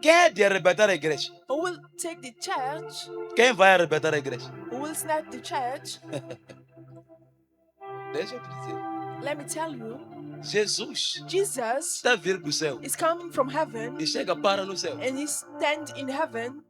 Speaker 1: Quem é de arrebatar a igreja?
Speaker 2: Who will take the church?
Speaker 1: Quem vai arrebatar a igreja?
Speaker 2: Who will snap the church?
Speaker 1: Deixa eu te dizer.
Speaker 2: Let me tell you,
Speaker 1: Jesus
Speaker 2: Jesus
Speaker 1: está vindo do céu
Speaker 2: is coming from heaven
Speaker 1: e chega para no céu
Speaker 2: and he stands in heaven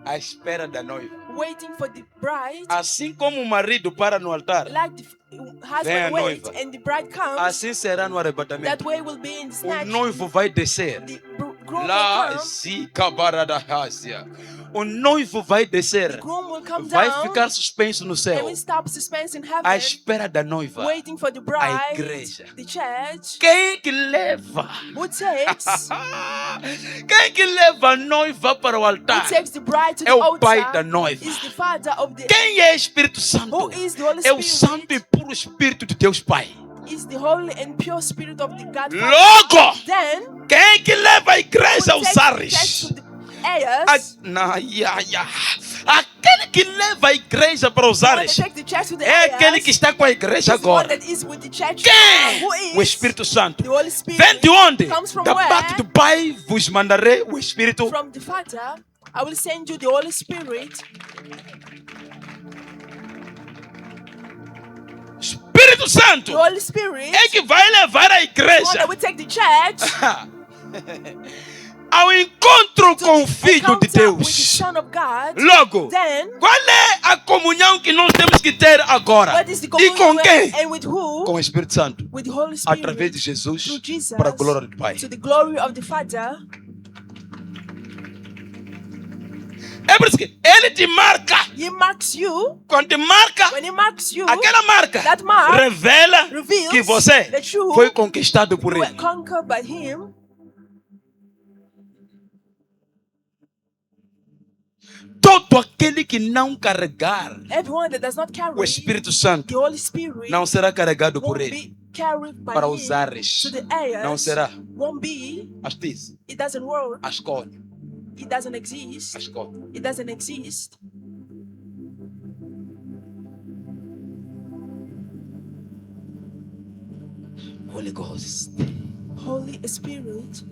Speaker 1: à espera da noiva.
Speaker 2: waiting for the bride.
Speaker 1: Assim como o marido para no altar,
Speaker 2: Like the
Speaker 1: Vem a
Speaker 2: husband waits
Speaker 1: noiva.
Speaker 2: and the bride comes,
Speaker 1: assim será no arrebatamento.
Speaker 2: that way will be in the
Speaker 1: O
Speaker 2: snatch.
Speaker 1: noivo vai descer.
Speaker 2: The groom
Speaker 1: Lá
Speaker 2: will come.
Speaker 1: se cabarada rácia. O noivo vai
Speaker 2: The
Speaker 1: descer.
Speaker 2: groom will come
Speaker 1: Vai
Speaker 2: down
Speaker 1: ficar suspenso no
Speaker 2: and
Speaker 1: céu
Speaker 2: will stop suspense in
Speaker 1: à
Speaker 2: heaven,
Speaker 1: espera da noiva.
Speaker 2: waiting for the bride,
Speaker 1: igreja.
Speaker 2: the church.
Speaker 1: Quem que leva?
Speaker 2: Who takes?
Speaker 1: Quem que leva a noiva para o
Speaker 2: Who
Speaker 1: altar?
Speaker 2: takes the bride to
Speaker 1: É
Speaker 2: the
Speaker 1: o pai da
Speaker 2: altar?
Speaker 1: noiva.
Speaker 2: Is the father of the.
Speaker 1: Quem é Espírito Santo?
Speaker 2: Who is the Holy
Speaker 1: É o santo e
Speaker 2: Spirit?
Speaker 1: puro Espírito de Deus Pai.
Speaker 2: Is the holy and pure spirit of the God.
Speaker 1: Logo,
Speaker 2: Then
Speaker 1: quem que leva a igreja
Speaker 2: who
Speaker 1: aos
Speaker 2: takes the
Speaker 1: ares?
Speaker 2: church to the heirs?
Speaker 1: Aquele que leva a igreja para os
Speaker 2: The one
Speaker 1: ares
Speaker 2: that takes the church to the
Speaker 1: é aquele que
Speaker 2: heirs
Speaker 1: está com a igreja
Speaker 2: is the one
Speaker 1: agora.
Speaker 2: that is with the church.
Speaker 1: Quem?
Speaker 2: Who
Speaker 1: O
Speaker 2: is
Speaker 1: Espírito Santo.
Speaker 2: the Holy
Speaker 1: Vem
Speaker 2: Spirit?
Speaker 1: de onde?
Speaker 2: Comes from
Speaker 1: Da
Speaker 2: where?
Speaker 1: parte do Pai vos mandarei o Espírito.
Speaker 2: From the Father. I will send you the Holy Spirit.
Speaker 1: Espírito Santo
Speaker 2: The Holy Spirit.
Speaker 1: é que vai levar a
Speaker 2: The one
Speaker 1: igreja
Speaker 2: that will take the church
Speaker 1: ao encontro
Speaker 2: to
Speaker 1: com o
Speaker 2: the
Speaker 1: Filho de
Speaker 2: encounter with the
Speaker 1: Deus.
Speaker 2: Son of God.
Speaker 1: Logo,
Speaker 2: Then,
Speaker 1: qual é a comunhão que nós temos que ter agora?
Speaker 2: what is the
Speaker 1: E com
Speaker 2: communion
Speaker 1: quem?
Speaker 2: and with who?
Speaker 1: Com o Espírito Santo.
Speaker 2: With the Holy Spirit.
Speaker 1: Através de Jesus,
Speaker 2: Through Jesus.
Speaker 1: para a glória do Pai.
Speaker 2: To the glory of the Father.
Speaker 1: É por isso que ele te marca.
Speaker 2: He marks you.
Speaker 1: Quando te marca,
Speaker 2: When he marks you,
Speaker 1: aquela marca
Speaker 2: that mark
Speaker 1: revela
Speaker 2: reveals
Speaker 1: que você
Speaker 2: that you
Speaker 1: foi conquistado por
Speaker 2: were
Speaker 1: ele.
Speaker 2: conquered by him.
Speaker 1: Todo aquele que não carregar
Speaker 2: Everyone that does not carry
Speaker 1: o Espírito
Speaker 2: the
Speaker 1: Santo
Speaker 2: Holy Spirit
Speaker 1: não será carregado por
Speaker 2: won't
Speaker 1: ele
Speaker 2: be carried by
Speaker 1: para
Speaker 2: him
Speaker 1: os ares.
Speaker 2: to the heirs.
Speaker 1: Não será.
Speaker 2: Won't be.
Speaker 1: As diz,
Speaker 2: It doesn't work.
Speaker 1: as escolhe,
Speaker 2: It doesn't exist.
Speaker 1: as escolhe.
Speaker 2: It doesn't exist.
Speaker 1: Holy Ghost.
Speaker 2: Holy Spirit.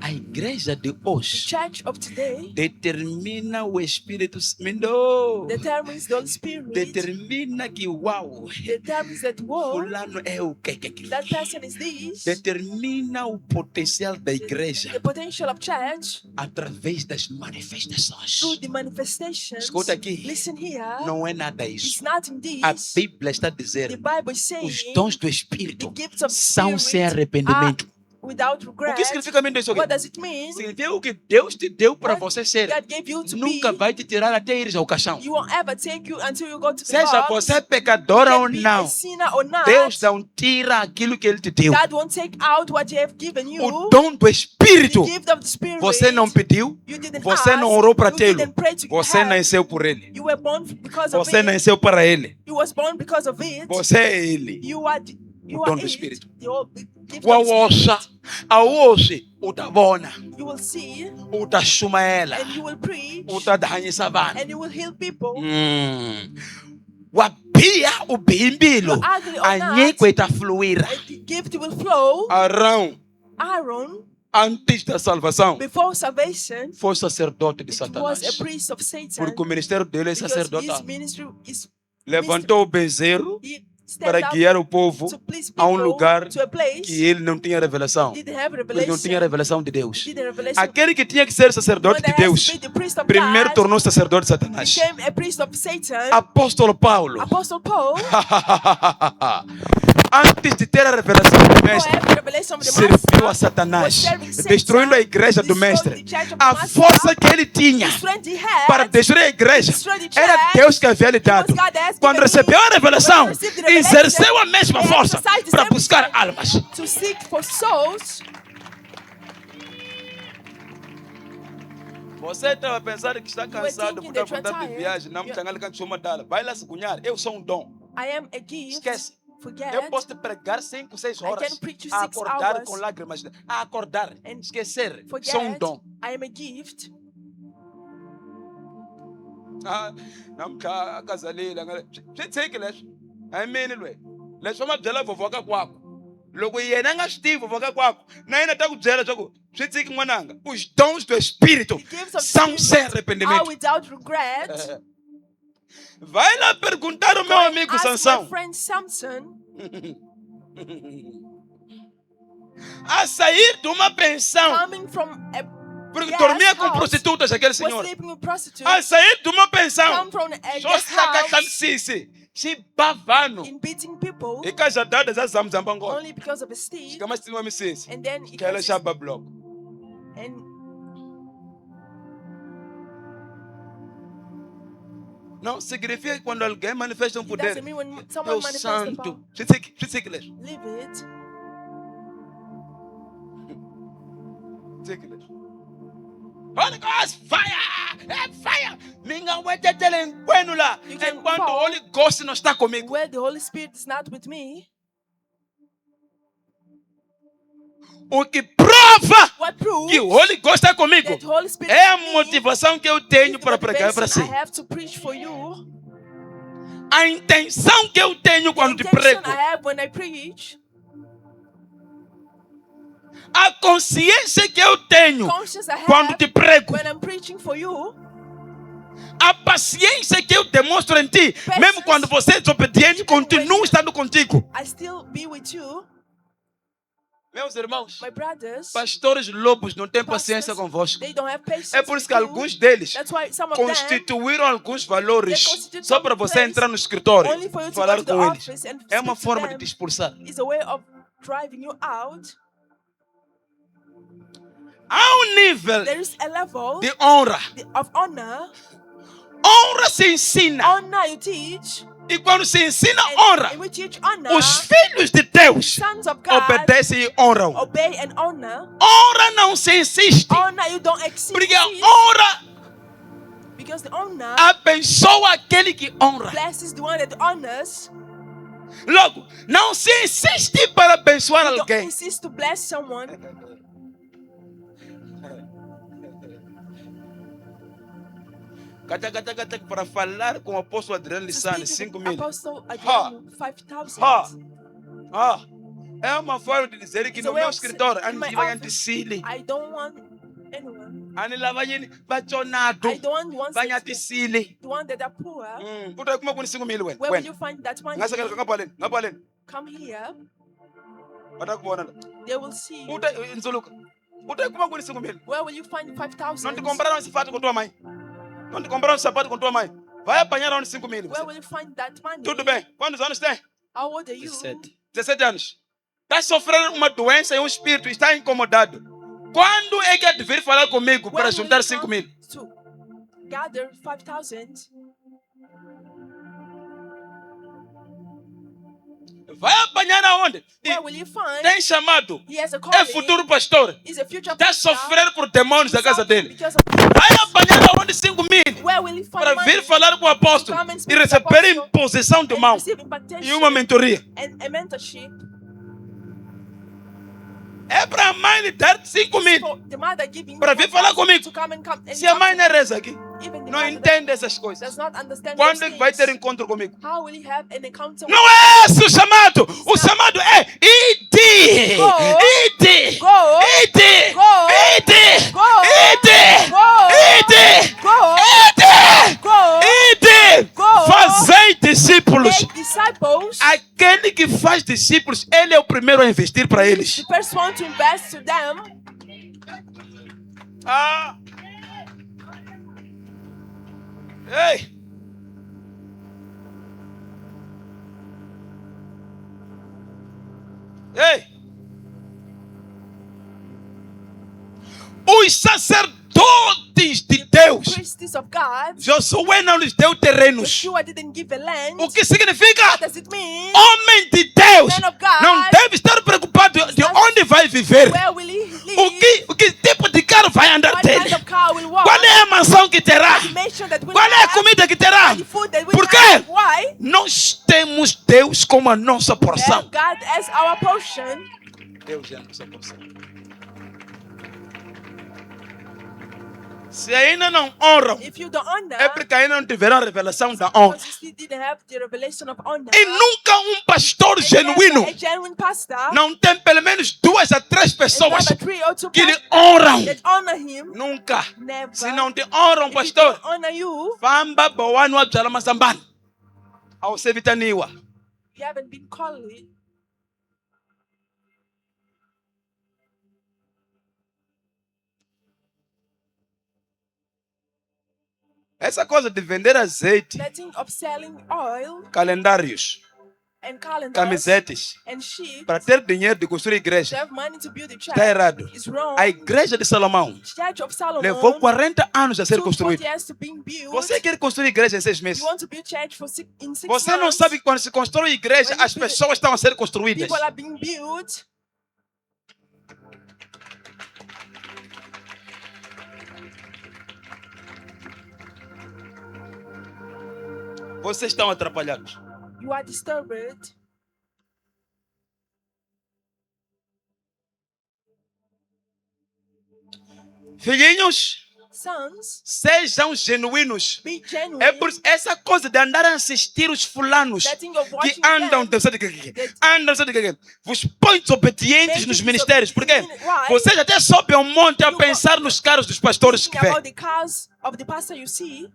Speaker 1: A igreja de
Speaker 2: The
Speaker 1: hoje
Speaker 2: church of today
Speaker 1: determina o Espírito Santo.
Speaker 2: determines the Holy Spirit.
Speaker 1: Determina que uau,
Speaker 2: Determines that whoa,
Speaker 1: fulano é o que aquilo.
Speaker 2: that person is this.
Speaker 1: Determina o potencial da igreja
Speaker 2: The potential of church
Speaker 1: através das manifestações.
Speaker 2: through the manifestations.
Speaker 1: Escuta aqui.
Speaker 2: Listen here.
Speaker 1: Não é nada
Speaker 2: It's
Speaker 1: isso.
Speaker 2: not in
Speaker 1: A
Speaker 2: this.
Speaker 1: Bíblia está a
Speaker 2: The
Speaker 1: dizer
Speaker 2: Bible is saying
Speaker 1: os dons do
Speaker 2: the
Speaker 1: Espírito
Speaker 2: gifts of
Speaker 1: são sem
Speaker 2: Spirit
Speaker 1: arrependimento.
Speaker 2: without
Speaker 1: O
Speaker 2: regret.
Speaker 1: que significa mesmo isso aqui?
Speaker 2: What does it mean?
Speaker 1: Significa o que Deus te deu para
Speaker 2: What
Speaker 1: você ser.
Speaker 2: God gave you to
Speaker 1: Nunca
Speaker 2: be.
Speaker 1: vai te tirar até ires ao caixão.
Speaker 2: You won't ever take you until you go to the
Speaker 1: Seja
Speaker 2: cross.
Speaker 1: você pecadora ou
Speaker 2: Be
Speaker 1: não,
Speaker 2: a sinner or not.
Speaker 1: Deus não tira aquilo que Ele te deu.
Speaker 2: God won't take out what He have given you.
Speaker 1: O dom do
Speaker 2: The
Speaker 1: Espírito,
Speaker 2: gift of the Spirit.
Speaker 1: você não pediu,
Speaker 2: You didn't
Speaker 1: você
Speaker 2: ask.
Speaker 1: não orou para
Speaker 2: You
Speaker 1: tê-lo,
Speaker 2: didn't pray to
Speaker 1: você
Speaker 2: have.
Speaker 1: nasceu por Ele.
Speaker 2: You were born because of
Speaker 1: Você
Speaker 2: it.
Speaker 1: nasceu para Ele.
Speaker 2: You was born because of it.
Speaker 1: Você é Ele.
Speaker 2: You are the, you
Speaker 1: O
Speaker 2: are
Speaker 1: dom do
Speaker 2: it.
Speaker 1: Espírito.
Speaker 2: The gift of the
Speaker 1: Waosha,
Speaker 2: Spirit.
Speaker 1: aoshe, utabona,
Speaker 2: You will see
Speaker 1: utashuma ela,
Speaker 2: and you will preach
Speaker 1: utadhanyisa abantu.
Speaker 2: and you will heal people.
Speaker 1: Wapia ubhimbilo,
Speaker 2: You're ugly or not,
Speaker 1: anyekwe itafluira.
Speaker 2: and the gift will flow.
Speaker 1: Arão,
Speaker 2: Aaron,
Speaker 1: antes da salvação,
Speaker 2: before salvation,
Speaker 1: foi sacerdote de
Speaker 2: it
Speaker 1: Satanás.
Speaker 2: was a priest of Satan.
Speaker 1: Porque o ministério dele é
Speaker 2: Because
Speaker 1: sacerdotal.
Speaker 2: his ministry is
Speaker 1: Levantou o bezerro
Speaker 2: he
Speaker 1: para
Speaker 2: stepped
Speaker 1: guiar o povo
Speaker 2: up to please
Speaker 1: a um
Speaker 2: people
Speaker 1: lugar
Speaker 2: to a place
Speaker 1: que ele não tinha revelação.
Speaker 2: didn't have
Speaker 1: Porque não tinha
Speaker 2: revelation.
Speaker 1: revelação de Deus.
Speaker 2: Didn't revelation.
Speaker 1: Aquele que tinha que ser sacerdote
Speaker 2: One
Speaker 1: de
Speaker 2: that has
Speaker 1: Deus,
Speaker 2: to be the priest of
Speaker 1: primeiro
Speaker 2: God
Speaker 1: tornou sacerdote de Satanás.
Speaker 2: became a priest of Satan.
Speaker 1: Apóstolo Paulo,
Speaker 2: Apostle Paul,
Speaker 1: antes de ter a revelação do
Speaker 2: before
Speaker 1: mestre,
Speaker 2: having revelation of the
Speaker 1: serviu a
Speaker 2: master,
Speaker 1: Satanás,
Speaker 2: was serving Satan,
Speaker 1: destruindo a igreja do
Speaker 2: destroying
Speaker 1: mestre.
Speaker 2: the church of the
Speaker 1: A
Speaker 2: master.
Speaker 1: força que ele tinha
Speaker 2: The strength he had
Speaker 1: para destruir a igreja
Speaker 2: destroy the
Speaker 1: era
Speaker 2: church.
Speaker 1: Deus que havia lhe dado.
Speaker 2: God that has
Speaker 1: Quando
Speaker 2: given
Speaker 1: recebeu a
Speaker 2: him.
Speaker 1: revelação,
Speaker 2: When he received the revelation,
Speaker 1: exerceu a mesma
Speaker 2: he
Speaker 1: força
Speaker 2: exercised the
Speaker 1: para
Speaker 2: same
Speaker 1: buscar
Speaker 2: strength
Speaker 1: almas.
Speaker 2: to seek for souls.
Speaker 1: Você estava pensando que está
Speaker 2: were
Speaker 1: cansado
Speaker 2: thinking
Speaker 1: por
Speaker 2: that
Speaker 1: estar
Speaker 2: you're
Speaker 1: de
Speaker 2: tired.
Speaker 1: viagem, não
Speaker 2: Yeah.
Speaker 1: me canto uma dala. Vai lá se cunhar. Eu sou um dom.
Speaker 2: I am a gift.
Speaker 1: Esquece.
Speaker 2: Forget.
Speaker 1: Eu posso te pregar 5, 6
Speaker 2: I
Speaker 1: horas
Speaker 2: can preach you
Speaker 1: a
Speaker 2: 6
Speaker 1: acordar
Speaker 2: hours.
Speaker 1: com lágrimas, a acordar,
Speaker 2: And
Speaker 1: esquecer.
Speaker 2: Forget.
Speaker 1: Sou um dom.
Speaker 2: I am a gift.
Speaker 1: Não cá casalila. Sei que leswi. I mean lwe. Leswi ma byela vovoka kwako. Loko yena nga swi tivi vovoka kwako, na yena ta ku byela swa ku swi tsiki n'wananga. Os dons do espírito
Speaker 2: The gifts of
Speaker 1: são sem
Speaker 2: are
Speaker 1: arrependimento.
Speaker 2: without regret.
Speaker 1: Vai lá perguntar ao meu
Speaker 2: Go and
Speaker 1: amigo
Speaker 2: ask
Speaker 1: Sansão.
Speaker 2: my friend Samson.
Speaker 1: A sair de uma pensão.
Speaker 2: Coming from a
Speaker 1: Porque
Speaker 2: guest
Speaker 1: dormia com
Speaker 2: house,
Speaker 1: prostitutas aquele
Speaker 2: was
Speaker 1: senhor.
Speaker 2: sleeping with prostitutes.
Speaker 1: A sair de uma pensão.
Speaker 2: Come from a
Speaker 1: Só
Speaker 2: guest
Speaker 1: saca
Speaker 2: house
Speaker 1: sisi. Chibavano.
Speaker 2: in beating people
Speaker 1: E casa dada za zamzamba ngoma.
Speaker 2: only because of a steed.
Speaker 1: Kama sisi misisi.
Speaker 2: And then it
Speaker 1: Kela
Speaker 2: was-
Speaker 1: shaba block.
Speaker 2: and
Speaker 1: Não significa que quando alguém manifesta
Speaker 2: it
Speaker 1: poder.
Speaker 2: doesn't mean when
Speaker 1: É
Speaker 2: someone
Speaker 1: o
Speaker 2: manifests the power.
Speaker 1: santo. Chitsikiles.
Speaker 2: Leave it.
Speaker 1: Chitsikiles. Holy Ghost fire! É fire! Minha wetetele enquanto lá.
Speaker 2: You can
Speaker 1: Enquanto o
Speaker 2: fall.
Speaker 1: Holy Ghost não está comigo.
Speaker 2: Where the Holy Spirit is not with me,
Speaker 1: O que prova
Speaker 2: what proves
Speaker 1: que o Holy Ghost está comigo
Speaker 2: that the Holy Spirit
Speaker 1: é a
Speaker 2: is with me
Speaker 1: motivação que eu
Speaker 2: is
Speaker 1: tenho
Speaker 2: the
Speaker 1: para pregar para
Speaker 2: motivation
Speaker 1: si.
Speaker 2: I have to preach for you.
Speaker 1: A intenção que eu tenho
Speaker 2: The
Speaker 1: quando te
Speaker 2: intention
Speaker 1: prego.
Speaker 2: I have when I preach.
Speaker 1: A consciência que eu tenho
Speaker 2: Conscience I
Speaker 1: quando
Speaker 2: have
Speaker 1: te prego.
Speaker 2: when I'm preaching for you.
Speaker 1: A paciência que eu demonstro em ti, mesmo quando você é desobediente, continuo estando contigo.
Speaker 2: I still be with you.
Speaker 1: Meus irmãos,
Speaker 2: My brothers,
Speaker 1: pastores lobos não têm
Speaker 2: pastors,
Speaker 1: paciência convosco.
Speaker 2: they don't have patience
Speaker 1: É por isso que
Speaker 2: with you.
Speaker 1: alguns deles
Speaker 2: That's why some of them,
Speaker 1: constituíram alguns valores
Speaker 2: They constitute
Speaker 1: só para
Speaker 2: some
Speaker 1: você
Speaker 2: place
Speaker 1: entrar no escritório
Speaker 2: only for you
Speaker 1: e
Speaker 2: to go
Speaker 1: falar
Speaker 2: to the
Speaker 1: com eles.
Speaker 2: office and
Speaker 1: É uma
Speaker 2: speak to
Speaker 1: forma de
Speaker 2: them.
Speaker 1: te expulsar.
Speaker 2: Is a way of driving you out.
Speaker 1: Há um nível
Speaker 2: There is a level
Speaker 1: de honra.
Speaker 2: of honor.
Speaker 1: Honra se ensina.
Speaker 2: Honor you teach.
Speaker 1: E quando se ensina
Speaker 2: And
Speaker 1: honra,
Speaker 2: we teach honor.
Speaker 1: os filhos de Deus
Speaker 2: Sons of God
Speaker 1: obedecem e honram.
Speaker 2: obey and honor.
Speaker 1: Honra não se insiste.
Speaker 2: Honor you don't exceed.
Speaker 1: Porque a honra
Speaker 2: Because the honor
Speaker 1: abençoa aquele que honra.
Speaker 2: blesses the one that honors.
Speaker 1: Logo, não se insiste para abençoar
Speaker 2: You don't
Speaker 1: alguém.
Speaker 2: insist to bless someone.
Speaker 1: Cata, para falar com o apóstolo Adriano
Speaker 2: To
Speaker 1: Lissane,
Speaker 2: speak
Speaker 1: 5
Speaker 2: with
Speaker 1: mil.
Speaker 2: Apostle Adriano, 5,000.
Speaker 1: Ah, é uma forma de dizer que
Speaker 2: It's a
Speaker 1: no
Speaker 2: way
Speaker 1: meu
Speaker 2: of
Speaker 1: escritório,
Speaker 2: in my
Speaker 1: antes vai
Speaker 2: office.
Speaker 1: anticile.
Speaker 2: I don't want anyone.
Speaker 1: Anilava yini, batonado,
Speaker 2: I don't want the ones
Speaker 1: vai
Speaker 2: that,
Speaker 1: anticile.
Speaker 2: the one that are poor.
Speaker 1: Puta, como é que 5 mil,
Speaker 2: Where will
Speaker 1: when?
Speaker 2: you find that money?
Speaker 1: Ngasa kala ngapaleni.
Speaker 2: Come here.
Speaker 1: Bata kubona.
Speaker 2: They will see you.
Speaker 1: Puta, nzuluka. Puta, como é que 5 mil?
Speaker 2: Where will you find 5,000?
Speaker 1: Não te compraram esse fato com tua mãe. Não te compraram esse sapato com tua mãe. Vai apanhar onde 5 mil.
Speaker 2: Where will you find that money?
Speaker 1: Tudo bem. Quantos anos tem?
Speaker 2: How old are you?
Speaker 1: 17 anos. Está sofrendo uma doença e um espírito, está incomodado. Quando é que há de vir falar comigo
Speaker 2: When
Speaker 1: para
Speaker 2: will
Speaker 1: juntar
Speaker 2: you
Speaker 1: 5
Speaker 2: come
Speaker 1: mil?
Speaker 2: to gather 5,000?
Speaker 1: Vai apanhar aonde?
Speaker 2: Where will you find?
Speaker 1: Tem chamado.
Speaker 2: He has a
Speaker 1: É
Speaker 2: calling.
Speaker 1: futuro pastor.
Speaker 2: He's a future
Speaker 1: Está
Speaker 2: pastor.
Speaker 1: sofrendo por demônios da casa dele.
Speaker 2: Because of
Speaker 1: Vai apanhar aonde 5 mil?
Speaker 2: where will you find
Speaker 1: Para
Speaker 2: money?
Speaker 1: vir falar com o apóstolo
Speaker 2: Come and
Speaker 1: e
Speaker 2: speak to the
Speaker 1: receber
Speaker 2: apostle
Speaker 1: imposição de
Speaker 2: and
Speaker 1: mão
Speaker 2: receive
Speaker 1: e
Speaker 2: impartation
Speaker 1: uma mentoria.
Speaker 2: and a mentorship.
Speaker 1: É para a mãe lhe dar 5.000
Speaker 2: For the mother giving
Speaker 1: para vir falar
Speaker 2: 1,000
Speaker 1: comigo.
Speaker 2: to come and
Speaker 1: Se a mãe
Speaker 2: talk
Speaker 1: não
Speaker 2: to me.
Speaker 1: reza aqui,
Speaker 2: Even the
Speaker 1: não
Speaker 2: mother
Speaker 1: entende essas
Speaker 2: does
Speaker 1: coisas.
Speaker 2: not understand
Speaker 1: Quando
Speaker 2: those
Speaker 1: é que vai ter
Speaker 2: things.
Speaker 1: encontro comigo?
Speaker 2: How will he have an encounter
Speaker 1: Não
Speaker 2: with
Speaker 1: é esse o chamado. O chamado é ide.
Speaker 2: Go.
Speaker 1: Ide.
Speaker 2: Go.
Speaker 1: Ide.
Speaker 2: Go.
Speaker 1: Ide.
Speaker 2: Go.
Speaker 1: Ide.
Speaker 2: Go.
Speaker 1: Ide.
Speaker 2: Go.
Speaker 1: Ide.
Speaker 2: Go.
Speaker 1: Ide.
Speaker 2: Go.
Speaker 1: Fazei discípulos.
Speaker 2: Make disciples.
Speaker 1: Aquele que faz discípulos, ele é o primeiro a investir para eles.
Speaker 2: The first one to invest to them.
Speaker 1: Ah. Ei. Ei. Os sacerdotes de Deus,
Speaker 2: Priests of God.
Speaker 1: Josué não lhes deu terrenos.
Speaker 2: Yeshua didn't give a land.
Speaker 1: O que significa?
Speaker 2: What does it mean?
Speaker 1: Homem de Deus
Speaker 2: Man of God.
Speaker 1: não deve estar preocupado de onde vai viver.
Speaker 2: Where will he live?
Speaker 1: O que tipo de carro vai andar
Speaker 2: What
Speaker 1: dele?
Speaker 2: kind of car will walk?
Speaker 1: Qual é a mansão que terá?
Speaker 2: The mansion that will
Speaker 1: Qual é a
Speaker 2: have?
Speaker 1: comida que terá?
Speaker 2: The food that we
Speaker 1: Por quê?
Speaker 2: have? Why?
Speaker 1: Nós temos Deus como a nossa porção.
Speaker 2: Well, God as our portion.
Speaker 1: Deus é a nossa porção. Se ainda não honram,
Speaker 2: If you don't honor,
Speaker 1: é porque ainda não tiveram a revelação da honra.
Speaker 2: because you still didn't have the revelation of honor.
Speaker 1: E nunca um pastor genuíno
Speaker 2: A genuine pastor.
Speaker 1: não tem pelo menos 2 a 3 pessoas
Speaker 2: Another 3 or 2
Speaker 1: que lhe
Speaker 2: pastors
Speaker 1: honram.
Speaker 2: that honor him.
Speaker 1: Nunca.
Speaker 2: Never.
Speaker 1: Se não te honram,
Speaker 2: If he
Speaker 1: pastor,
Speaker 2: don't honor you,
Speaker 1: famba boa no abjala masambani. Ao se vitaniwa.
Speaker 2: you haven't been called.
Speaker 1: Essa coisa de vender azeite,
Speaker 2: That thing of selling oil
Speaker 1: calendários,
Speaker 2: and calendars
Speaker 1: camisetes,
Speaker 2: and sheep
Speaker 1: para ter dinheiro de construir
Speaker 2: to
Speaker 1: igreja,
Speaker 2: have money to build a church
Speaker 1: está errado.
Speaker 2: is wrong.
Speaker 1: A igreja de Salomão
Speaker 2: Church of Solomon
Speaker 1: levou 40 anos a ser
Speaker 2: took 40
Speaker 1: construída.
Speaker 2: years to being built.
Speaker 1: Você quer construir igreja em 6 meses?
Speaker 2: You want to build church in 6
Speaker 1: Você não
Speaker 2: months.
Speaker 1: sabe que quando se constrói igreja,
Speaker 2: When you
Speaker 1: as
Speaker 2: build-
Speaker 1: pessoas estão a ser construídas.
Speaker 2: People are being built.
Speaker 1: Vocês estão atrapalhados.
Speaker 2: You are disturbed.
Speaker 1: Filhinhos,
Speaker 2: Sons,
Speaker 1: sejam genuínos.
Speaker 2: be genuine.
Speaker 1: É por essa coisa de andar a assistir os fulanos
Speaker 2: That thing of
Speaker 1: que
Speaker 2: watching
Speaker 1: andam,
Speaker 2: them,
Speaker 1: andam, vos põe desobedientes nos ministérios. Por quê?
Speaker 2: Why?
Speaker 1: Vocês até sobem ao monte a pensar nos carros dos pastores que
Speaker 2: Thinking
Speaker 1: vêm.
Speaker 2: about the cars of the pastor you see,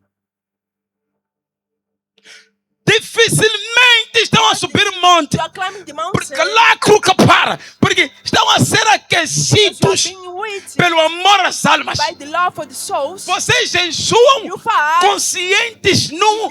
Speaker 1: Dificilmente estão a subir o monte.
Speaker 2: you are climbing the mountain
Speaker 1: Porque lá a cruca para. Porque estão a ser
Speaker 2: because you are
Speaker 1: aquecidos
Speaker 2: being weighted
Speaker 1: pelo amor às almas.
Speaker 2: by the love for the souls.
Speaker 1: Vocês jejuam
Speaker 2: You fast
Speaker 1: conscientes num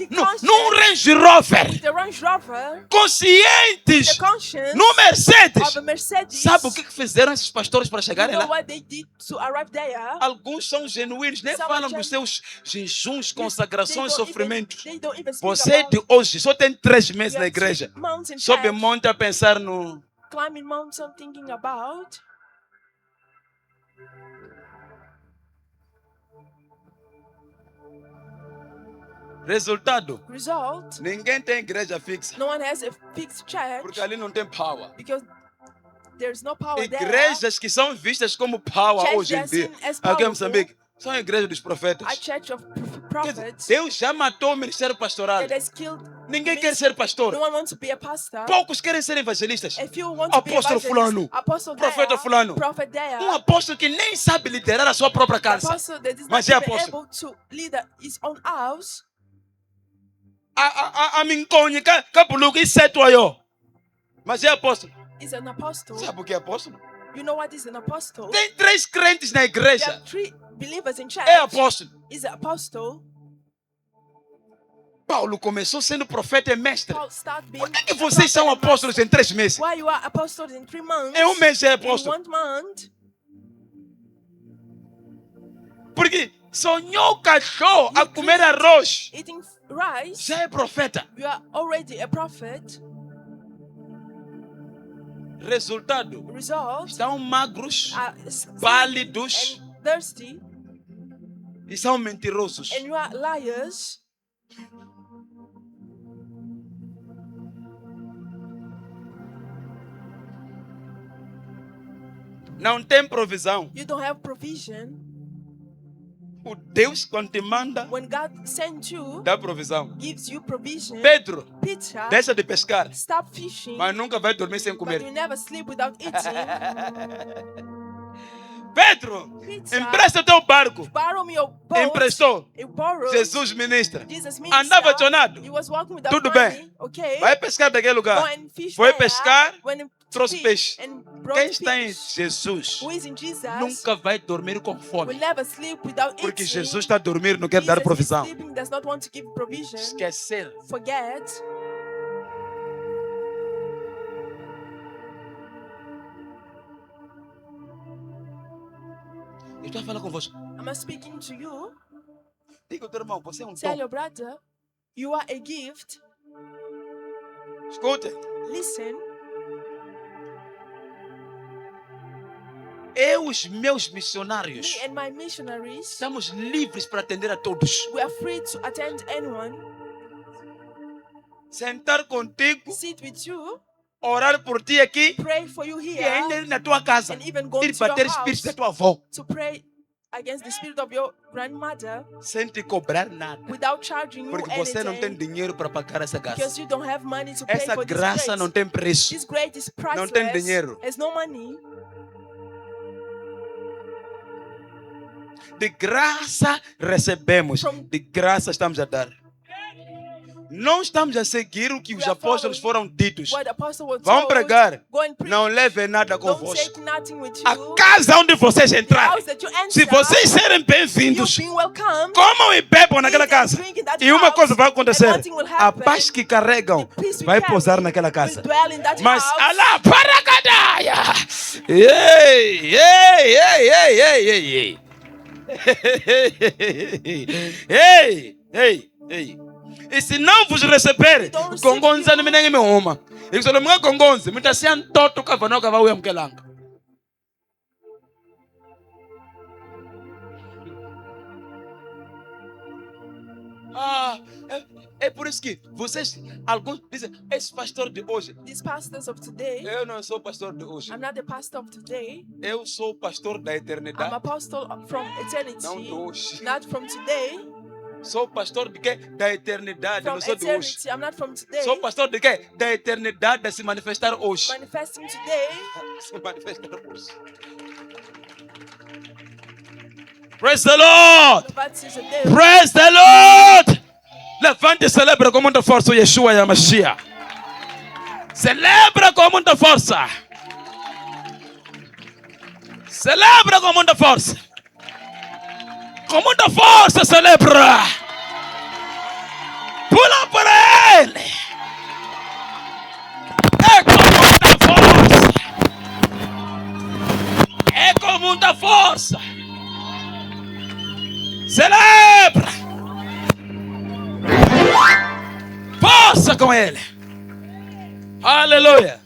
Speaker 1: Range Rover.
Speaker 2: with the Range Rover,
Speaker 1: Conscientes
Speaker 2: the conscience
Speaker 1: no Mercedes.
Speaker 2: of a Mercedes.
Speaker 1: Sabe o que fizeram esses pastores para
Speaker 2: You
Speaker 1: chegarem
Speaker 2: know
Speaker 1: lá?
Speaker 2: what they did to arrive there?
Speaker 1: Alguns são genuínos, nem
Speaker 2: Some
Speaker 1: falam
Speaker 2: are
Speaker 1: dos seus jejuns, consagrações, sofrimentos.
Speaker 2: They don't even speak
Speaker 1: Você
Speaker 2: about
Speaker 1: de hoje só tem 3 meses
Speaker 2: you
Speaker 1: na
Speaker 2: have
Speaker 1: igreja.
Speaker 2: 3 months in
Speaker 1: Sobe
Speaker 2: church,
Speaker 1: monte a pensar no...
Speaker 2: climbing mountain thinking about
Speaker 1: Resultado,
Speaker 2: result.
Speaker 1: ninguém tem igreja fixa.
Speaker 2: No one has a fixed church
Speaker 1: Porque ali não tem power.
Speaker 2: because there's no power there.
Speaker 1: Igrejas que são vistas como power
Speaker 2: Church
Speaker 1: hoje em
Speaker 2: that's
Speaker 1: dia,
Speaker 2: seen as
Speaker 1: aqui em
Speaker 2: powerful.
Speaker 1: Moçambique, são a igreja dos
Speaker 2: A
Speaker 1: profetas.
Speaker 2: church of
Speaker 1: Quer dizer,
Speaker 2: prophets
Speaker 1: Deus já matou o ministério pastoral.
Speaker 2: that has killed.
Speaker 1: Ninguém quer ser pastor.
Speaker 2: No one wants to be a pastor.
Speaker 1: Poucos querem ser evangelistas.
Speaker 2: If you want to be
Speaker 1: Apóstolo
Speaker 2: evangelist,
Speaker 1: fulano,
Speaker 2: apostle
Speaker 1: profeta
Speaker 2: there,
Speaker 1: fulano.
Speaker 2: prophet there,
Speaker 1: Um apóstolo que nem sabe liderar a sua própria casa.
Speaker 2: apostle that is
Speaker 1: Mas
Speaker 2: not
Speaker 1: é
Speaker 2: even
Speaker 1: apóstolo.
Speaker 2: able to lead his own house.
Speaker 1: A minconha, capuluco, isso é tuaio. Mas é apóstolo.
Speaker 2: Is an apostle.
Speaker 1: Sabe o que é apóstolo?
Speaker 2: You know what is an apostle?
Speaker 1: Tem 3 crentes na
Speaker 2: There
Speaker 1: igreja.
Speaker 2: are 3 believers in church.
Speaker 1: É apóstolo.
Speaker 2: Is an apostle.
Speaker 1: Paulo começou sendo profeta e mestre.
Speaker 2: Paul start being
Speaker 1: Por que
Speaker 2: a
Speaker 1: vocês são
Speaker 2: prophet and
Speaker 1: apóstolos
Speaker 2: master.
Speaker 1: em 3 meses?
Speaker 2: Why you are apostles in 3 months?
Speaker 1: Em 1 mês é
Speaker 2: In
Speaker 1: apóstolo.
Speaker 2: 1 month.
Speaker 1: Porque sonhou cachorro a comer arroz.
Speaker 2: Eating rice.
Speaker 1: Já é profeta.
Speaker 2: You are already a prophet.
Speaker 1: Resultado,
Speaker 2: Result.
Speaker 1: estão magros
Speaker 2: Are
Speaker 1: pálidos
Speaker 2: and thirsty.
Speaker 1: e são mentirosos.
Speaker 2: And you are liars.
Speaker 1: não tem provisão.
Speaker 2: You don't have provision.
Speaker 1: O Deus, quando te manda,
Speaker 2: When God sends you,
Speaker 1: dá provisão.
Speaker 2: gives you provision.
Speaker 1: Pedro,
Speaker 2: Peter,
Speaker 1: deixa de pescar,
Speaker 2: stop fishing,
Speaker 1: mas nunca vai dormir sem
Speaker 2: but
Speaker 1: comer.
Speaker 2: you never sleep without eating.
Speaker 1: Pedro,
Speaker 2: Peter,
Speaker 1: empresta teu barco.
Speaker 2: borrow me your boat.
Speaker 1: Emprestou.
Speaker 2: You borrowed.
Speaker 1: Jesus ministra.
Speaker 2: Jesus
Speaker 1: Andava acionado.
Speaker 2: He was walking without
Speaker 1: Tudo
Speaker 2: money.
Speaker 1: bem.
Speaker 2: Okay.
Speaker 1: Vai pescar daquele
Speaker 2: Go
Speaker 1: lugar.
Speaker 2: and fish
Speaker 1: Foi
Speaker 2: there.
Speaker 1: pescar,
Speaker 2: When he
Speaker 1: trouxe
Speaker 2: fished
Speaker 1: peixe.
Speaker 2: and brought
Speaker 1: Quem está em
Speaker 2: fish,
Speaker 1: Jesus
Speaker 2: who is in Jesus,
Speaker 1: nunca vai dormir com
Speaker 2: will
Speaker 1: fome.
Speaker 2: never sleep without
Speaker 1: Porque
Speaker 2: eating.
Speaker 1: Jesus está a dormir, não quer dar
Speaker 2: Jesus is
Speaker 1: provisão.
Speaker 2: sleeping, does not want to give provision.
Speaker 1: Esquecer.
Speaker 2: Forget.
Speaker 1: Eu estou a falar convosco.
Speaker 2: Am I speaking to you?
Speaker 1: Diga ao teu irmão, você é um
Speaker 2: Tell
Speaker 1: dom.
Speaker 2: your brother, you are a gift.
Speaker 1: Escute.
Speaker 2: Listen,
Speaker 1: Eu e os meus
Speaker 2: me
Speaker 1: missionários
Speaker 2: and my missionaries,
Speaker 1: estamos livres para atender a todos.
Speaker 2: we are free to attend anyone,
Speaker 1: Sentar contigo,
Speaker 2: sit with you,
Speaker 1: orar por ti aqui
Speaker 2: pray for you
Speaker 1: e ainda
Speaker 2: here,
Speaker 1: ir na tua casa.
Speaker 2: and even go
Speaker 1: Ir
Speaker 2: to your
Speaker 1: bater espíritos da
Speaker 2: house
Speaker 1: tua avó.
Speaker 2: to pray against the spirit of your grandmother
Speaker 1: Sem te cobrar nada.
Speaker 2: without charging you
Speaker 1: Porque você não tem
Speaker 2: anything,
Speaker 1: dinheiro para pagar essa graça.
Speaker 2: because you don't have money to pay
Speaker 1: Essa
Speaker 2: for this
Speaker 1: graça
Speaker 2: grace.
Speaker 1: não tem preço.
Speaker 2: This grace is
Speaker 1: Não tem
Speaker 2: priceless.
Speaker 1: dinheiro.
Speaker 2: There's no money.
Speaker 1: De graça recebemos. De graça estamos a dar. Não estamos a seguir o que os
Speaker 2: We are
Speaker 1: apóstolos foram ditos.
Speaker 2: What the apostle was
Speaker 1: Vão
Speaker 2: told,
Speaker 1: pregar.
Speaker 2: go and preach.
Speaker 1: Não levem nada
Speaker 2: Don't
Speaker 1: convosco.
Speaker 2: take nothing with
Speaker 1: A
Speaker 2: you.
Speaker 1: casa onde vocês
Speaker 2: The
Speaker 1: entrarem,
Speaker 2: house that you enter,
Speaker 1: se vocês serem
Speaker 2: you've
Speaker 1: bem-vindos,
Speaker 2: been welcome.
Speaker 1: comam e bebam naquela
Speaker 2: Eat and
Speaker 1: casa.
Speaker 2: drink in that
Speaker 1: E uma
Speaker 2: house,
Speaker 1: coisa vai acontecer:
Speaker 2: and one thing will
Speaker 1: a
Speaker 2: happen.
Speaker 1: paz que carregam
Speaker 2: The peace we
Speaker 1: vai
Speaker 2: carry
Speaker 1: pousar naquela
Speaker 2: will
Speaker 1: casa.
Speaker 2: dwell in that
Speaker 1: Mas
Speaker 2: house.
Speaker 1: alá, paracadaia! Ei, ei, ei, ei, ei, ei, ei. Ei, ei, ei. E se não vos receber, gongonza ni minenge me uma. E se não me gongonza, me tá se antoto kava não kava uya mkelanga. É por isso que vocês, alguns dizem, esse pastor de hoje.
Speaker 2: These pastors of today,
Speaker 1: Eu não sou pastor de hoje.
Speaker 2: I'm not the pastor of today.
Speaker 1: Eu sou pastor da
Speaker 2: I'm
Speaker 1: eternidade.
Speaker 2: apostle from eternity,
Speaker 1: Não de hoje.
Speaker 2: not from today.
Speaker 1: Sou pastor de quê? Da eternidade,
Speaker 2: From
Speaker 1: não sou de hoje.
Speaker 2: eternity, I'm not from today.
Speaker 1: Sou pastor de quê? Da eternidade a se manifestar hoje.
Speaker 2: Manifesting today.
Speaker 1: Se manifestar hoje. Praise the Lord!
Speaker 2: But today,
Speaker 1: Praise the Lord! Levante e celebra com muita força o Yeshua e a Mashiach. Celebra com muita força. Celebra com muita força. Com muita força, celebra. Pula para ele. É com muita força. É com muita força. Celebra. Força com ele. Aleluia.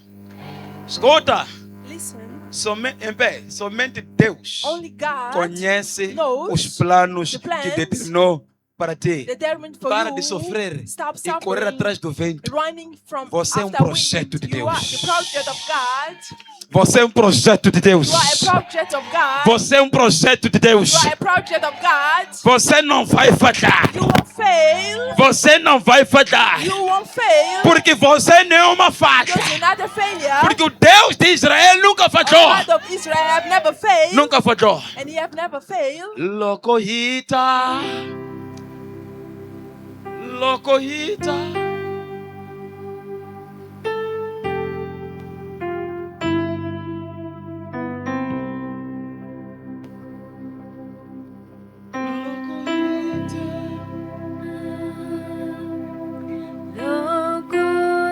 Speaker 1: Escuta.
Speaker 2: listen,
Speaker 1: Somente Deus
Speaker 2: only God
Speaker 1: conhece
Speaker 2: knows
Speaker 1: os planos
Speaker 2: the
Speaker 1: que
Speaker 2: plans
Speaker 1: determinou para ti.
Speaker 2: determined for
Speaker 1: Para
Speaker 2: you.
Speaker 1: de sofrer
Speaker 2: Stop
Speaker 1: e correr
Speaker 2: suffering,
Speaker 1: atrás do vento.
Speaker 2: running from
Speaker 1: Você é um
Speaker 2: after
Speaker 1: projeto
Speaker 2: wind.
Speaker 1: de
Speaker 2: You are
Speaker 1: Deus.
Speaker 2: the project of God.
Speaker 1: Você é um projeto de Deus.
Speaker 2: You are a project of God.
Speaker 1: Você é um projeto de Deus.
Speaker 2: You are a project of God.
Speaker 1: Você não vai falhar.
Speaker 2: You won't fail.
Speaker 1: Você não vai falhar.
Speaker 2: You won't fail.
Speaker 1: Porque você não é uma falha.
Speaker 2: Because you're not a failure.
Speaker 1: Porque o Deus de Israel nunca
Speaker 2: The
Speaker 1: falhou.
Speaker 2: God of Israel have never failed.
Speaker 1: Nunca falhou.
Speaker 2: And he have never failed.
Speaker 1: Locohita. Locohita.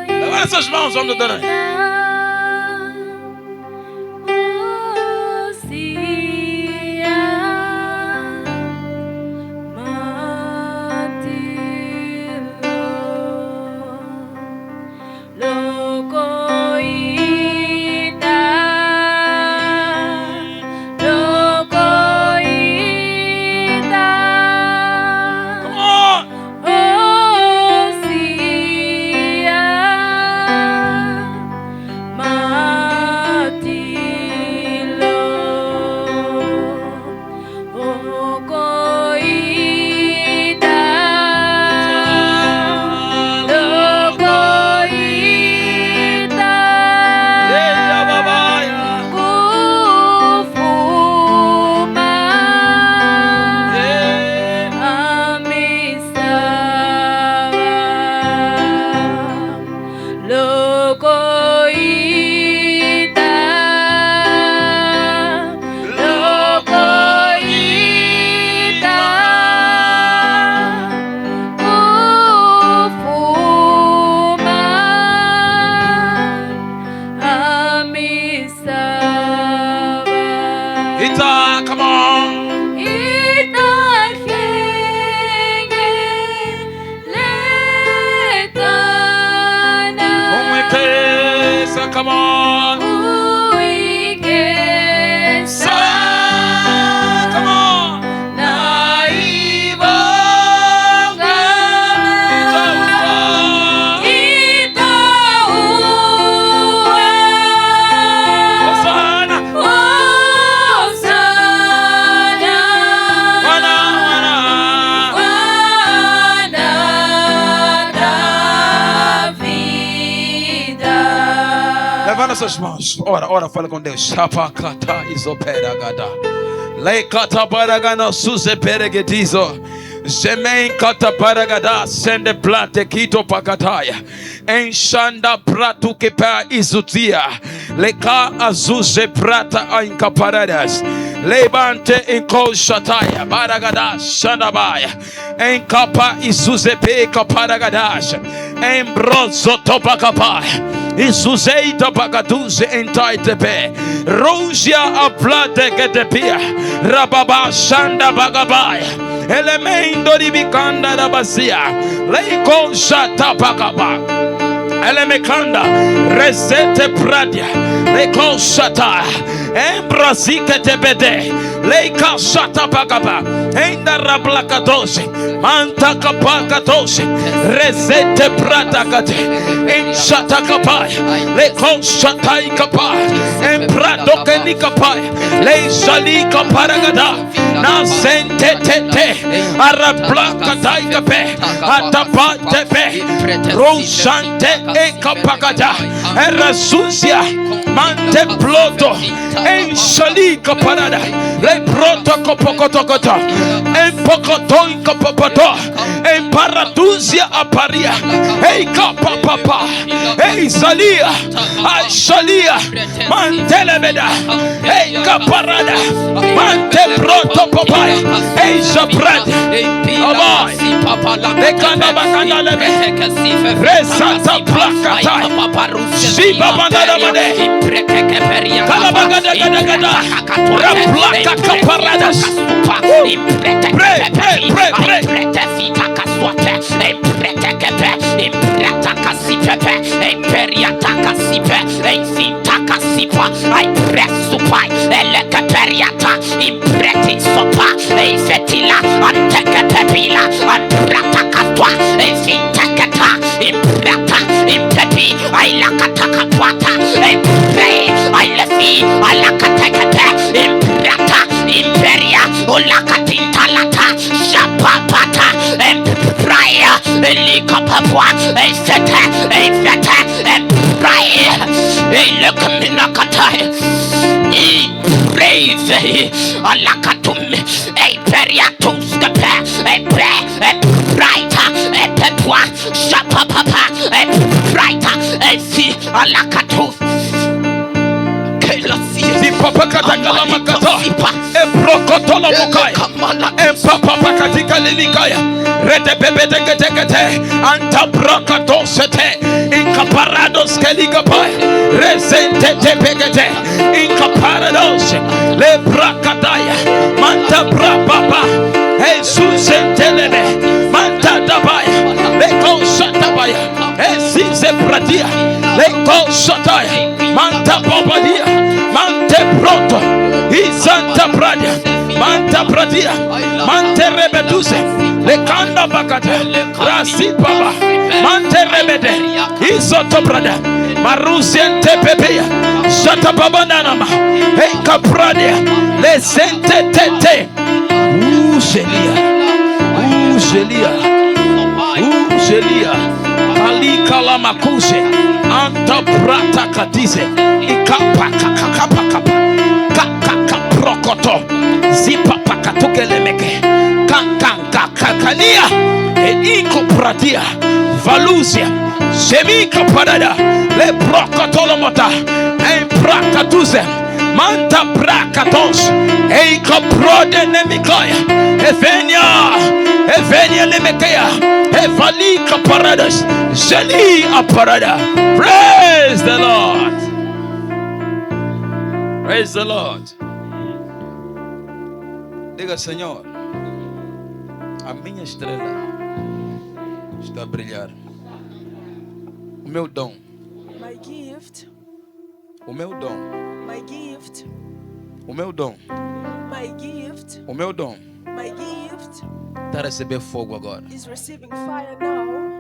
Speaker 1: Levanta suas mãos, vamos adorar. Come on. Come on. Come on. Levanta suas mãos. Ora, fala com Deus. Chapacata isoperagada. Leikata paragana suze peregedizo. Zemen kata paragada sende plate kito pakataya. Enshanda pratu kepa izutia. Leka azuze prata ainkaparadas. Levante inko shataya paragada shandabaya. Enkapa izuze pe kaparagadas. Embrozo topakapaya. Isuzeita bagaduze entaitepe. Rosia aplate ketepia. Rababa shanda bagabaya. Elemento di bicanda da basia. Leiko shata bagaba. Elemekanda. Resete pradia. Leiko shata. Embrazike tebede. Leika shata bagaba. Enda rablakadose. Manta kapakadose. Resete pratakate. Enshata kapaya. Leiko shata ikapaya. Empradoke nikapaya. Leishalika paragada. Nasente tete. Arablaka taikape. Atapatepe. Rosante ekapagada. Erasusia. Mante ploto. Enshalika parada. Le proto kopokotokota. Empokoto inkapapato. Emparatusia aparia. Ei kapapapa. Ei salia. Ashalia. Mantelebeda. Ei kaparada. Mante proto papaya. Ei zabrad. Abai. Lekanda bakanda lebe. Resata plakata. Siba bandada made. Kalabagada gada gada. Raplaka kaparadas. Pray.
Speaker 4: I press supply, elecaperiata, impreti sopa, a fetila, antecapepila, antratacatwa, a fintacata, imprata, impepi, I lacatacapata, a pray, I lefi, I lacatacata, imprata, imperia, olacatintalata, shapapata, and prayer, a licapapua, a feta, and prayer, a locaminacatai, brave, a lacatum, a periatus, the pair, a prayer, a brighter, a pepua, shapapapa, a brighter, a see, a lacatus.
Speaker 1: Papakatangala makata. Ebrokotolo mukai. Empapapakatika lilikaya. Rete bebete ketekete. Anta brokatosete. Incaparados kelikapaya. Resente tepekete. Incaparados. Le brakataya. Manta brapapa. Jesus entelebe. Manta dabaya. Leko shatabaya. Esize pradia. Leko shataya. Manta babadia. Mante proto, Isanta Pradia, Manta Pradia, Mante Rebeduse, Lekanda Bakata, Rasi Baba, Mante Rebede, Isoto Prada, Marusiente Pepea, Sata Babanama, Enka Pradia, Lesente Tete, Ugelia, Ali Kalamakuse, Anta Prata Kadize, Ikapaka, Prokoto, Zipa Pakatukelemeke, Kakalia, Eko Pradia, Valusia, Semika Parada, Le Prokotolomota, En Prakatuze, Manta Prakatos, Eko Prode Nemikoya, Evenia Lemekea, Evalika Paradas, Zeli Aparada. Praise the Lord. Praise the Lord. Diga, Senhor, a minha estrela está a brilhar. O meu dom
Speaker 2: My gift
Speaker 1: O meu dom.
Speaker 2: My gift.
Speaker 1: O meu dom.
Speaker 2: My gift.
Speaker 1: O meu dom.
Speaker 2: My gift
Speaker 1: Está a receber fogo agora.
Speaker 2: is receiving fire now.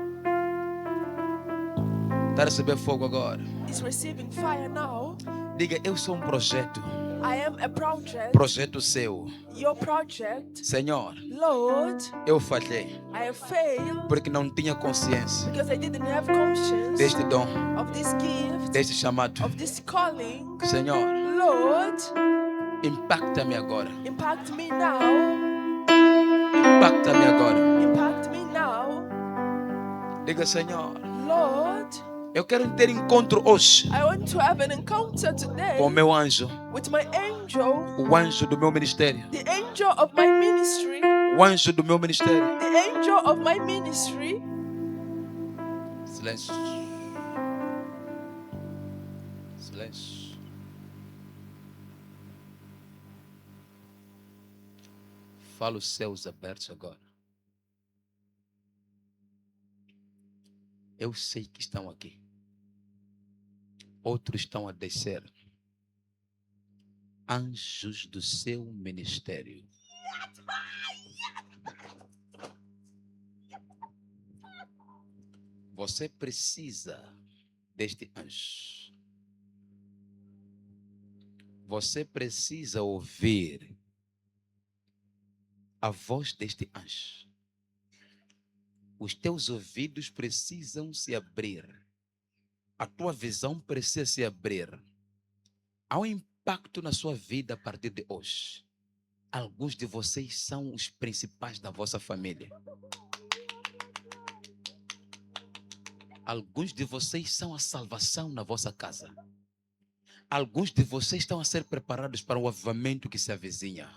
Speaker 1: Está a receber fogo agora.
Speaker 2: Is receiving fire now.
Speaker 1: Diga, eu sou um projeto.
Speaker 2: I am a project.
Speaker 1: Projeto seu.
Speaker 2: Your project.
Speaker 1: Senhor,
Speaker 2: Lord,
Speaker 1: eu falhei.
Speaker 2: I have failed
Speaker 1: Porque não tinha consciência
Speaker 2: because I didn't have conscience
Speaker 1: deste dom,
Speaker 2: of this gift,
Speaker 1: deste chamado.
Speaker 2: of this calling.
Speaker 1: Senhor,
Speaker 2: Lord,
Speaker 1: impacta-me agora.
Speaker 2: impact me now.
Speaker 1: Impacta-me agora.
Speaker 2: Impact me now.
Speaker 1: Diga, Senhor,
Speaker 2: Lord,
Speaker 1: eu quero ter encontro hoje
Speaker 2: I want to have an encounter today
Speaker 1: com o meu anjo.
Speaker 2: with my angel,
Speaker 1: O anjo do meu ministério.
Speaker 2: the angel of my ministry,
Speaker 1: O anjo do meu ministério.
Speaker 2: the angel of my ministry.
Speaker 1: Silêncio. Silêncio. Fala os céus abertos agora. Eu sei que estão aqui. Outros estão a descer. Anjos do seu ministério. Você precisa deste anjo. Você precisa ouvir a voz deste anjo. Os teus ouvidos precisam se abrir. A tua visão precisa se abrir. Há um impacto na sua vida a partir de hoje. Alguns de vocês são os principais da vossa família. Alguns de vocês são a salvação na vossa casa. Alguns de vocês estão a ser preparados para o avivamento que se avizinha.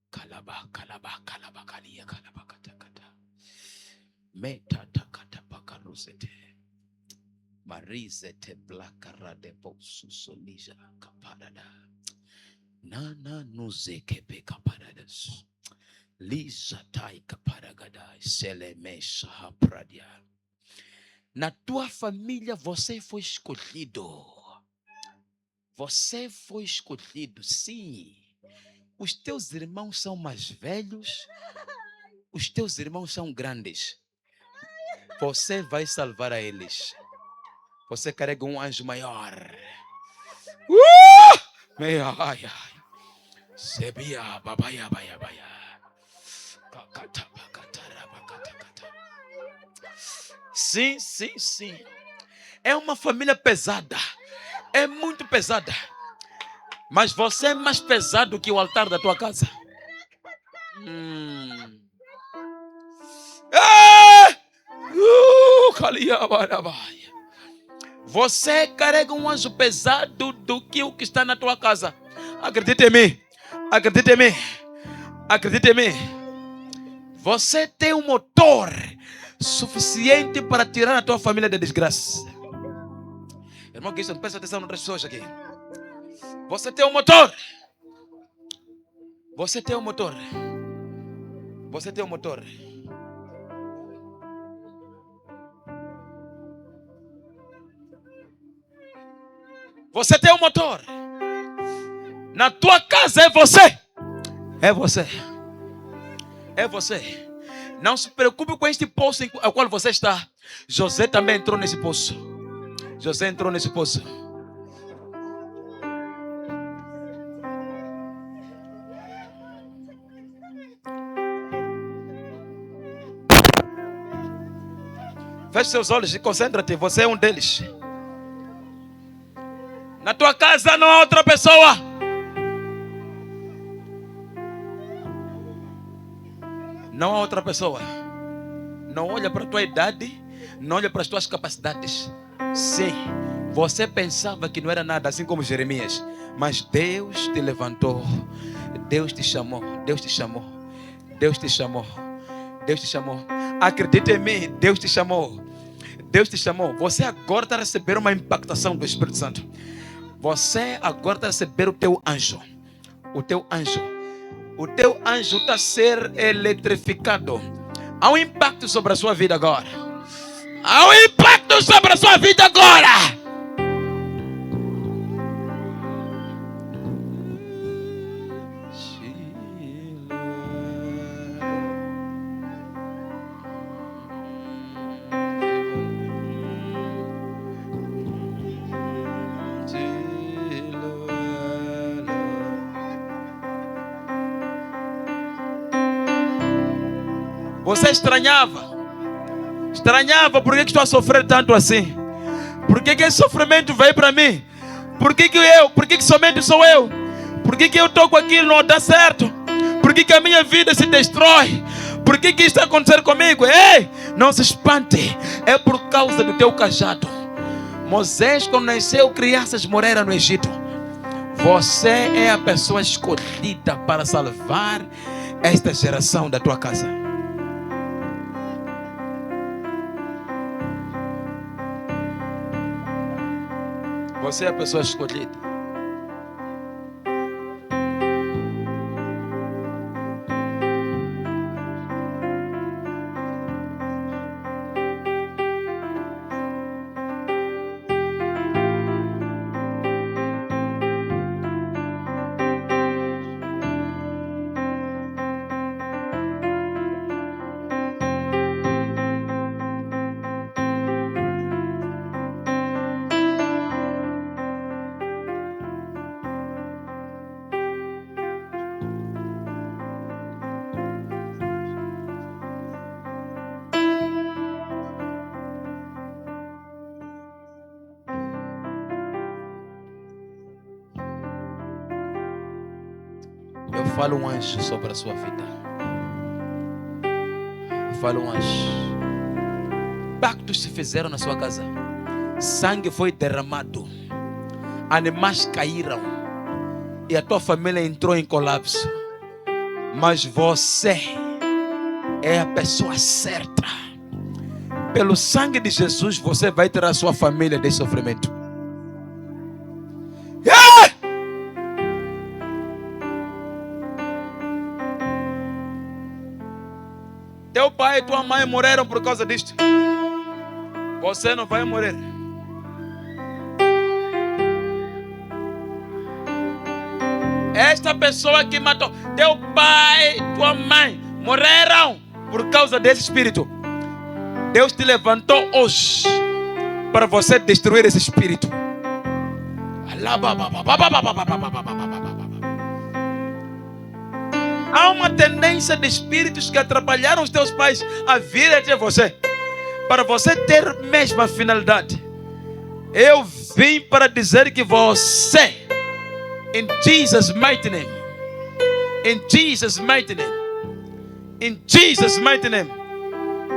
Speaker 1: Calaba, calaba, calaba, calia, calaba, catakata. Meta takata pakarusete. Marizete blakarade bolsu sonija kaparada. Nana nuzeke kaparadas. Lisa tai kaparagada. Selemesha hapradia. Na tua família você foi escolhido. Você foi escolhido, sim. Os teus irmãos são mais velhos. Os teus irmãos são grandes. Você vai salvar a eles. Você carrega um anjo maior. Ai, ai. Sebia, babaia, baia, baia. Sim, sim, sim. É uma família pesada. É muito pesada. Mas você é mais pesado que o altar da tua casa. Você carrega um anjo pesado do que o que está na tua casa. Acredite em mim. Acredite em mim. Acredite em mim. Você tem um motor suficiente para tirar a tua família da desgraça. Irmão Cristian, presta atenção em outras pessoas aqui. Você tem um motor. Você tem um motor. Você tem um motor. Você tem um motor. Na tua casa é você. É você. É você. Não se preocupe com este poço ao qual você está. José também entrou nesse poço. José entrou nesse poço. Feche seus olhos e concentra-te. Você é um deles. Na tua casa não há outra pessoa. Não há outra pessoa. Não olha para a tua idade. Não olha para as tuas capacidades. Sim, você pensava que não era nada, assim como Jeremias. Mas Deus te levantou. Deus te chamou. Deus te chamou. Deus te chamou. Deus te chamou. Acredite em mim. Deus te chamou. Deus te chamou. Você agora está a receber uma impactação do Espírito Santo. Você agora está a receber o teu anjo. O teu anjo. O teu anjo está a ser eletrificado. Há um impacto sobre a sua vida agora. Há um impacto sobre a sua vida agora. Você estranhava por que estou a sofrer tanto assim? Por que esse sofrimento veio para mim? Por que somente sou eu? Por que eu estou com aquilo não dá certo? Por que a minha vida se destrói? Por que isso está acontecendo comigo? Ei, não se espante, é por causa do teu cajado. Moisés, quando nasceu, crianças morreram no Egito. Você é a pessoa escolhida para salvar esta geração da tua casa. Você é a pessoa escolhida. Eu falo um anjo sobre a sua vida. Eu falo um anjo. Pactos se fizeram na sua casa. Sangue foi derramado. Animais caíram. E a tua família entrou em colapso. Mas você é a pessoa certa. Pelo sangue de Jesus, você vai tirar a sua família desse sofrimento. Teu pai e tua mãe morreram por causa disto. Você não vai morrer. Esta pessoa que matou teu pai e tua mãe morreram por causa desse espírito. Deus te levantou hoje para você destruir esse espírito. Há uma tendência de espíritos que atrapalharam os teus pais a vir até você, para você ter a mesma finalidade. Eu vim para dizer que você, in Jesus' mighty name, in Jesus' mighty name, in Jesus' mighty name,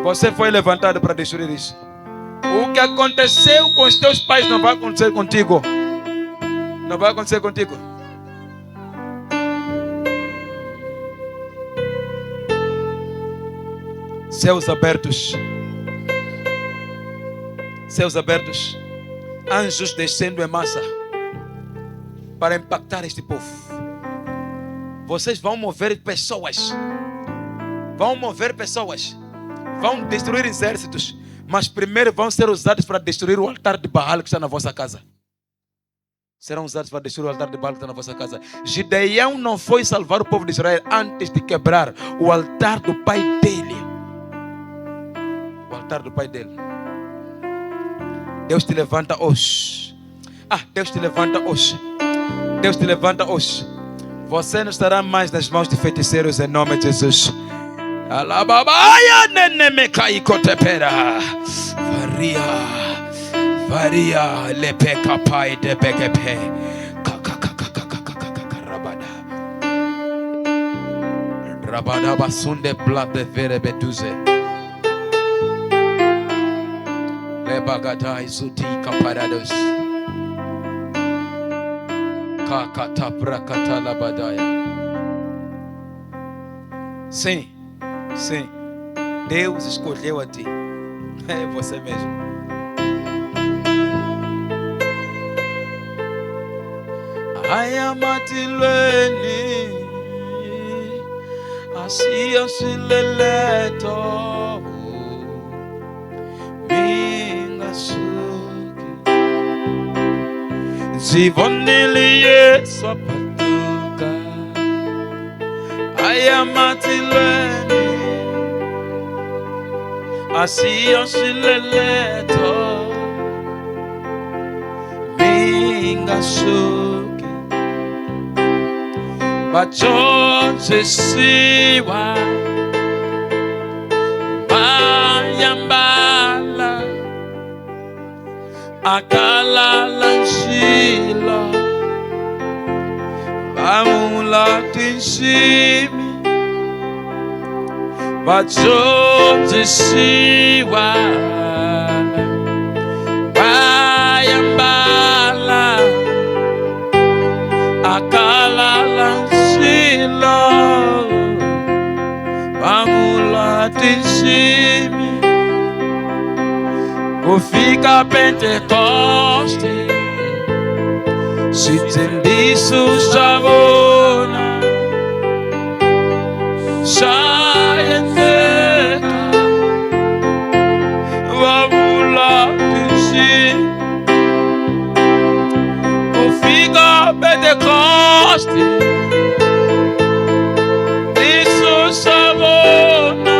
Speaker 1: você foi levantado para destruir isso. O que aconteceu com os teus pais não vai acontecer contigo. Não vai acontecer contigo. Céus abertos. Céus abertos. Anjos descendo em massa para impactar este povo. Vocês vão mover pessoas. Vão mover pessoas. Vão destruir exércitos. Mas primeiro vão ser usados para destruir o altar de Baal que está na vossa casa. Serão usados para destruir o altar de Baal que está na vossa casa. Gideão não foi salvar o povo de Israel antes de quebrar o altar do pai dele. O altar do pai dele. Deus te levanta hoje. Deus te levanta hoje. Deus te levanta hoje. Você não estará mais nas mãos de feiticeiros em nome de Jesus. Alababaia nenemecai cotepera. Varia lepeca pai de begepe. Rabada basunde blade vere beduze. Lebagada isuti kaparados. Kakata prakata labadaya. Sim. Sim, Deus escolheu a ti. É você mesmo. Ayamatileni Asia sileleto Mingasuki Zivonilie Swapatuka Ayamatileni Assim oscileleto Mingasuki Bachon se siwa akalalanxila vamula tinximi vatsondzisiwa vayambala akalalanxila vamula tinximi kufika Pentecoste, switshembiso swa vona swa endleka, va vula tinximi. Kufika Pentecoste, switshembiso swa vona